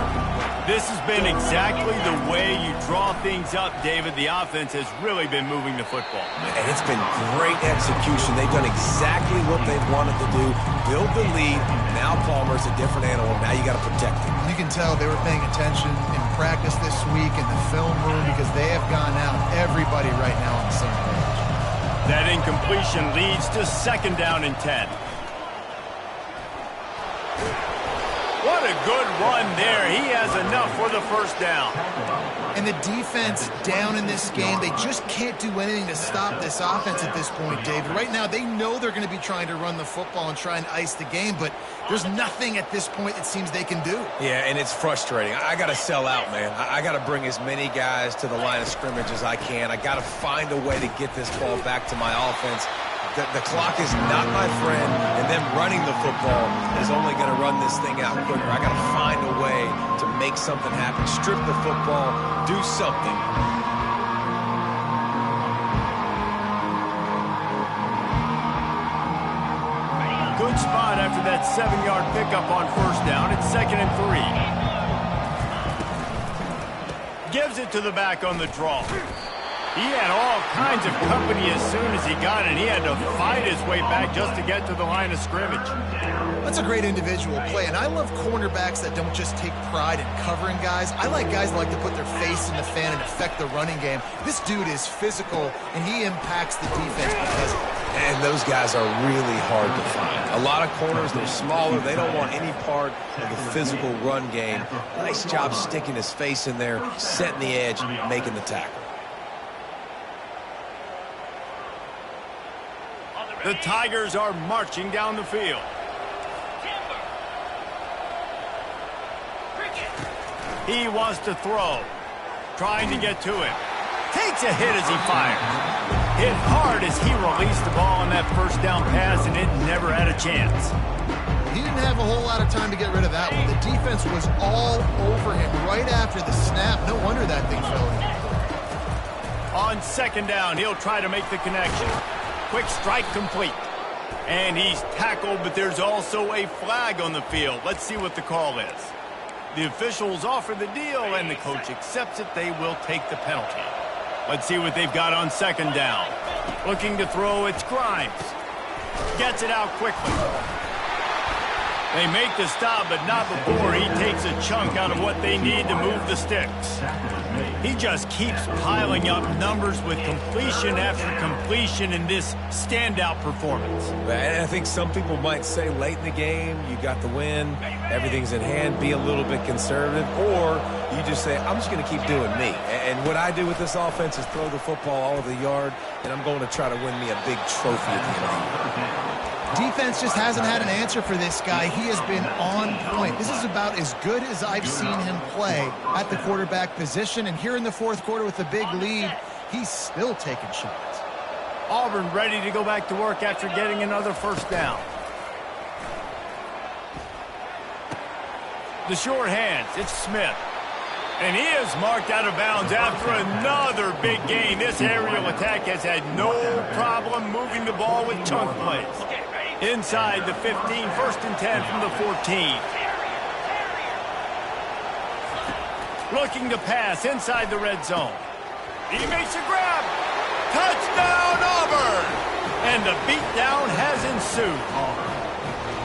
This has been exactly the way you draw things up, David. The offense has really been moving the football. And it's been great execution. They've done exactly what they've wanted to do. Build the lead. Now Palmer's a different animal. Now you got to protect him. You can tell they were paying attention in practice this week in the film room because they have gone out, everybody right now on the same page. That incompletion leads to 2nd down and 10. What a good run there. He has enough for the first down. And the defense down in this game, they just can't do anything to stop this offense at this point, David. Right now, they know they're going to be trying to run the football and try and ice the game, but there's nothing at this point it seems they can do. Yeah, and it's frustrating. I got to sell out, man. I got to bring as many guys to the line of scrimmage as I can. I got to find a way to get this ball back to my offense. The clock is not my friend, and them running the football is only going to run this thing out quicker. I got to find a way to make something happen. Strip the football, do something. Good spot after that 7-yard pickup on first down. It's 2nd and 3. Gives it to the back on the draw. He had all kinds of company as soon as he got it. He had to fight his way back just to get to the line of scrimmage. That's a great individual play, and I love cornerbacks that don't just take pride in covering guys. I like guys that like to put their face in the fan and affect the running game. This dude is physical, and he impacts the defense because of it. And those guys are really hard to find. A lot of corners, they're smaller. They don't want any part of the physical run game. Nice job sticking his face in there, setting the edge, making the tackle. The Tigers are marching down the field. He wants to throw. Trying to get to him. Takes a hit as he fires. Hit hard as he released the ball on that first down pass, and it never had a chance. He didn't have a whole lot of time to get rid of that one. The defense was all over him right after the snap. No wonder that thing fell in. On 2nd down, he'll try to make the connection. Quick strike complete. And he's tackled, but there's also a flag on the field. Let's see what the call is. The officials offer the deal, and the coach accepts it. They will take the penalty. Let's see what they've got on 2nd down. Looking to throw, it's Grimes. Gets it out quickly. They make the stop, but not before he takes a chunk out of what they need to move the sticks. He just keeps piling up numbers with completion after completion in this standout performance. And I think some people might say late in the game, you got the win, everything's in hand, be a little bit conservative, or you just say, I'm just going to keep doing me. And what I do with this offense is throw the football all over the yard, and I'm going to try to win me a big trophy at the end of the year. Defense just hasn't had an answer for this guy. He has been on point. This is about as good as I've seen him play at the quarterback position. And here in the fourth quarter with a big lead, he's still taking shots. Auburn ready to go back to work after getting another first down. The short hands, it's Smith. And he is marked out of bounds after another big gain. This aerial attack has had no problem moving the ball with chunk plays. Inside the 15, first and 10 from the 14. Looking to pass inside the red zone. He makes a grab. Touchdown, Auburn! And the beatdown has ensued.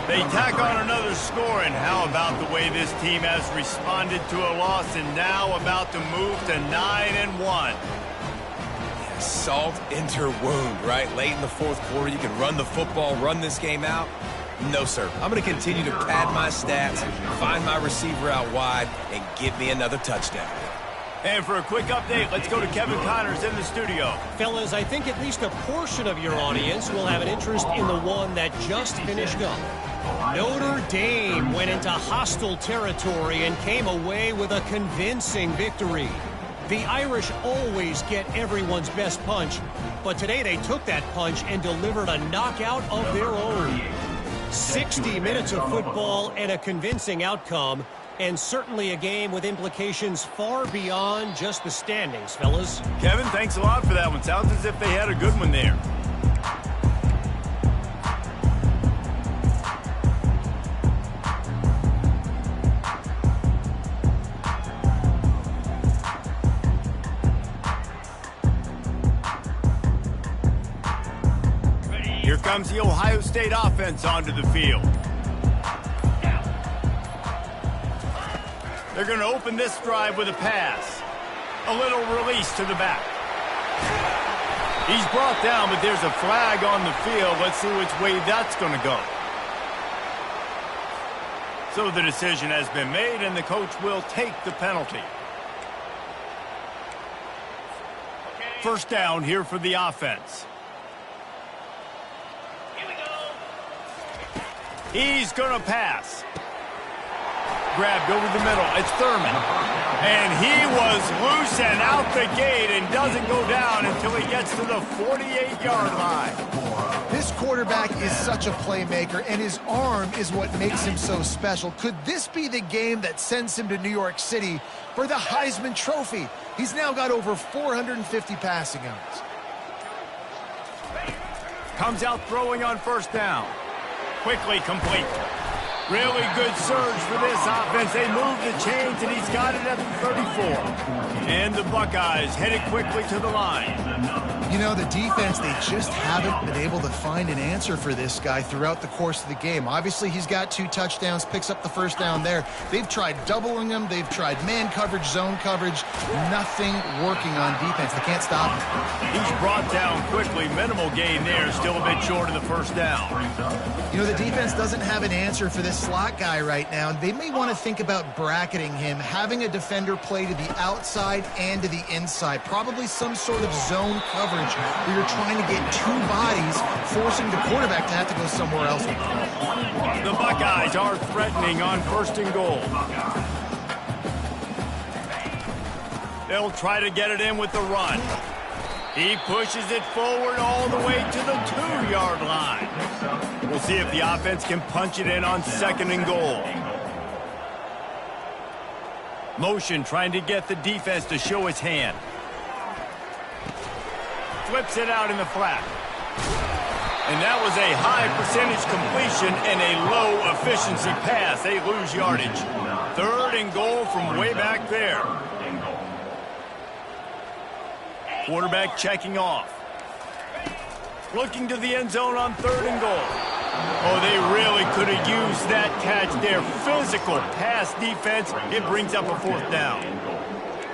They tack on another score, and how about the way this team has responded to a loss and now about to move to 9-1. Salt into wound, right? Late in the fourth quarter, you can run the football, run this game out. No, sir. I'm going to continue to pad my stats, find my receiver out wide, and give me another touchdown. And for a quick update, let's go to Kevin Connors in the studio. Fellas, I think at least a portion of your audience will have an interest in the one that just finished up. Notre Dame went into hostile territory and came away with a convincing victory. The Irish always get everyone's best punch, but today they took that punch and delivered a knockout of their own. 60 minutes of football and a convincing outcome, and certainly a game with implications far beyond just the standings, fellas. Kevin, thanks a lot for that one. Sounds as if they had a good one there. Here comes the Ohio State offense onto the field. They're going to open this drive with a pass. A little release to the back. He's brought down, but there's a flag on the field. Let's see which way that's going to go. So the decision has been made, and the coach will take the penalty. First down here for the offense. He's going to pass. Grabbed over the middle. It's Thurman. And he was loose and out the gate and doesn't go down until he gets to the 48-yard line. This quarterback is such a playmaker, and his arm is what makes him so special. Could this be the game that sends him to New York City for the Heisman Trophy? He's now got over 450 passing yards. Comes out throwing on first down. Quickly complete. Really good surge for this offense. They move the chains, and he's got it at the 34. And the Buckeyes headed quickly to the line. You know, the defense, they just haven't been able to find an answer for this guy throughout the course of the game. Obviously, he's got 2 touchdowns, picks up the first down there. They've tried doubling him. They've tried man coverage, zone coverage. Nothing working on defense. They can't stop him. He's brought down quickly. Minimal gain there. Still a bit short of the first down. You know, the defense doesn't have an answer for this slot guy right now. They may want to think about bracketing him, having a defender play to the outside and to the inside. Probably some sort of zone coverage where you're trying to get 2 bodies, forcing the quarterback to have to go somewhere else. The Buckeyes are threatening on first and goal. They'll try to get it in with the run. He pushes it forward all the way to the 2-yard line. We'll see if the offense can punch it in on second and goal. Motion trying to get the defense to show his hand. Flips it out in the flat. And that was a high percentage completion and a low efficiency pass. They lose yardage. Third and goal from way back there. Quarterback checking off. Looking to the end zone on third and goal. Oh, they really could have used that catch there. Physical pass defense. It brings up a 4th down.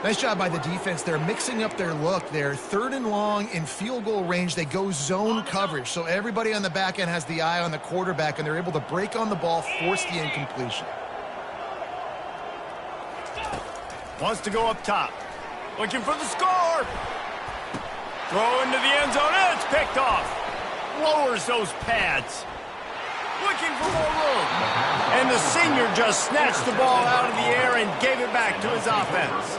Nice job by the defense. They're mixing up their look. They're 3rd and long in field goal range. They go zone coverage. So everybody on the back end has the eye on the quarterback, and they're able to break on the ball, force the incompletion. Wants to go up top. Looking for the score. Throw into the end zone. And it's picked off. Lowers those pads. Looking for more room. And the senior just snatched the ball out of the air and gave it back to his offense.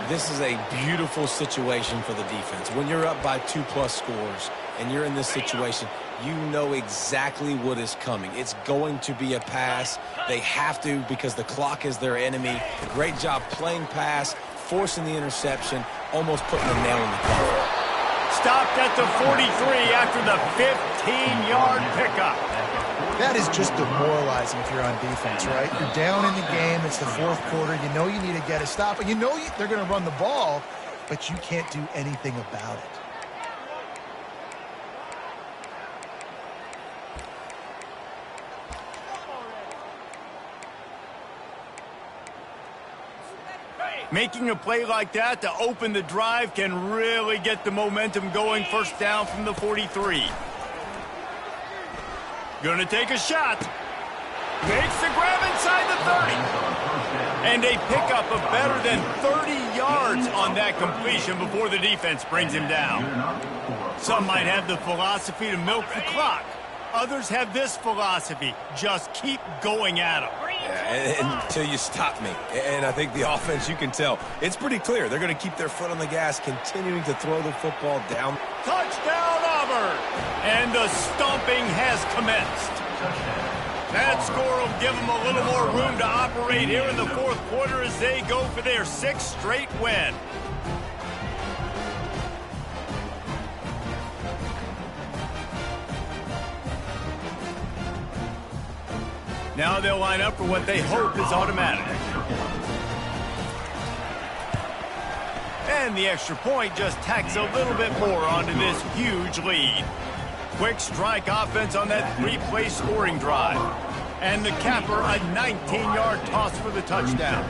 This is a beautiful situation for the defense. When you're up by 2+ scores and you're in this situation, you know exactly what is coming. It's going to be a pass. They have to because the clock is their enemy. Great job playing pass, forcing the interception, almost putting a nail in the coffin. Stopped at the 43 after the 15-yard pickup. That is just demoralizing if you're on defense, right? You're down in the game. It's the 4th quarter. You know you need to get a stop. And you know they're going to run the ball, but you can't do anything about it. Making a play like that to open the drive can really get the momentum going. 1st down from the 43. Gonna take a shot. Makes the grab inside the 30. And a pickup of better than 30 yards on that completion before the defense brings him down. Some might have the philosophy to milk the clock. Others have this philosophy. Just keep going at them. Yeah, until you stop me. And I think the offense, you can tell, it's pretty clear. They're going to keep their foot on the gas, continuing to throw the football down. Touchdown, Auburn! And the stomping has commenced. That score will give them a little more room to operate here in the 4th quarter as they go for their 6th straight win. Now they'll line up for what they hope is automatic. And the extra point just tacks a little bit more onto this huge lead. Quick strike offense on that 3-play scoring drive. And the capper, a 19-yard toss for the touchdown.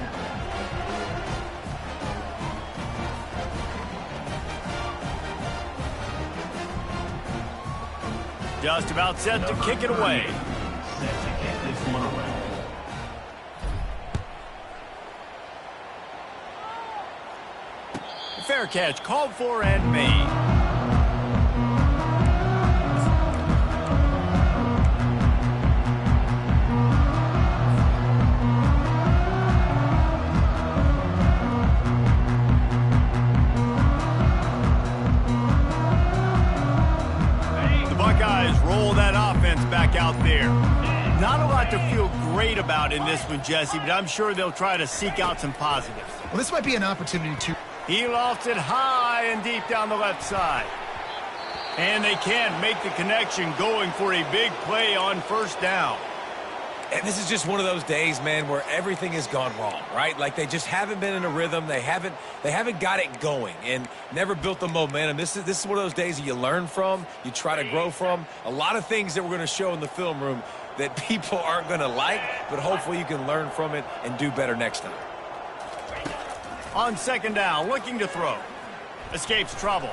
Just about set to kick it away. Fair catch called for and made. The Buckeyes roll that offense back out there. Not a lot to feel great about in this one, Jesse, but I'm sure they'll try to seek out some positives. Well, this might be an opportunity to... He lofts it high and deep down the left side. And they can't make the connection, going for a big play on 1st down. And this is just one of those days, man, where everything has gone wrong, right? Like they just haven't been in a rhythm. They haven't got it going and never built the momentum. This is one of those days that you learn from, you try to grow from. A lot of things that we're going to show in the film room that people aren't going to like, but hopefully you can learn from it and do better next time. On 2nd down, looking to throw. Escapes trouble.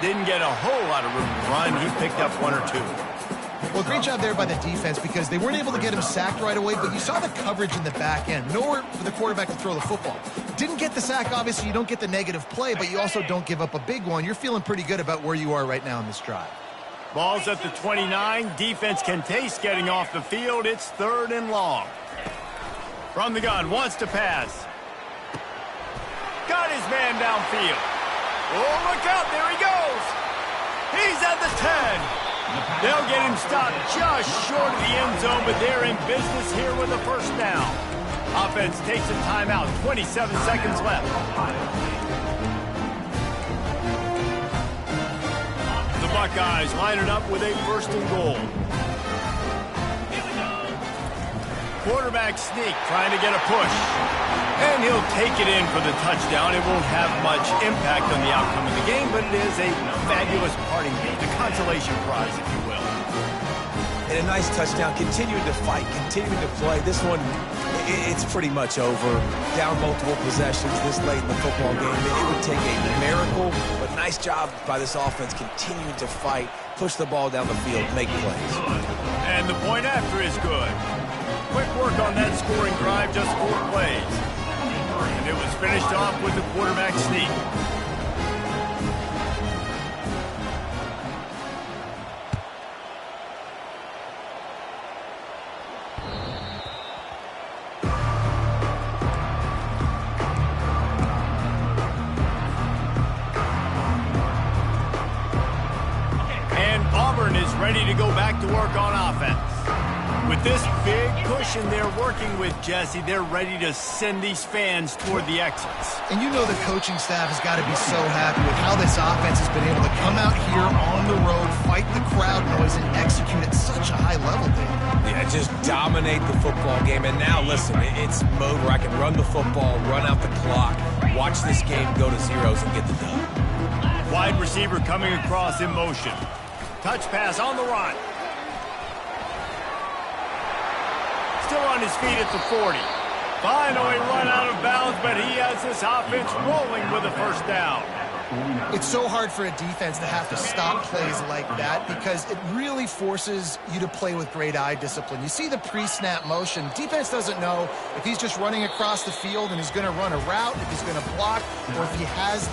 Didn't get a whole lot of room to run. He picked up 1 or 2. Well, great job there by the defense because they weren't able to get him sacked right away, but you saw the coverage in the back end. Nowhere for the quarterback to throw the football. Didn't get the sack, obviously. You don't get the negative play, but you also don't give up a big one. You're feeling pretty good about where you are right now in this drive. Ball's at the 29. Defense can taste getting off the field. It's 3rd and long. From the gun, wants to pass. Got his man downfield. Oh, look out. There he goes. He's at the 10. They'll get him stopped just short of the end zone, but they're in business here with a 1st down. Offense takes a timeout. 27 seconds left. The Buckeyes line it up with a 1st and goal. Quarterback sneak, trying to get a push. And he'll take it in for the touchdown. It won't have much impact on the outcome of the game, but it is a fabulous parting game, the consolation prize, if you will. And a nice touchdown, continuing to fight, continuing to play. This one, it's pretty much over. Down multiple possessions this late in the football game. It would take a miracle, but nice job by this offense continuing to fight, push the ball down the field, make plays. And the point after is good. Quick work on that scoring drive, just 4 plays. And it was finished off with the quarterback sneak. Is ready to go back to work on offense. With this big cushion they're working with, Jesse, they're ready to send these fans toward the exits. And you know the coaching staff has got to be so happy with how this offense has been able to come out here on the road, fight the crowd noise, and execute at such a high level, Dave. Yeah, just dominate the football game. And now, listen, it's mode where I can run the football, run out the clock, watch this game go to zeros and get the dub. Wide receiver coming across in motion. Touch pass on the run. Still on his feet at the 40. Finally run out of bounds, but he has this offense rolling with a first down. It's so hard for a defense to have to stop plays like that because it really forces you to play with great eye discipline. You see the pre-snap motion. Defense doesn't know if he's just running across the field and he's going to run a route, if he's going to block, or if he has the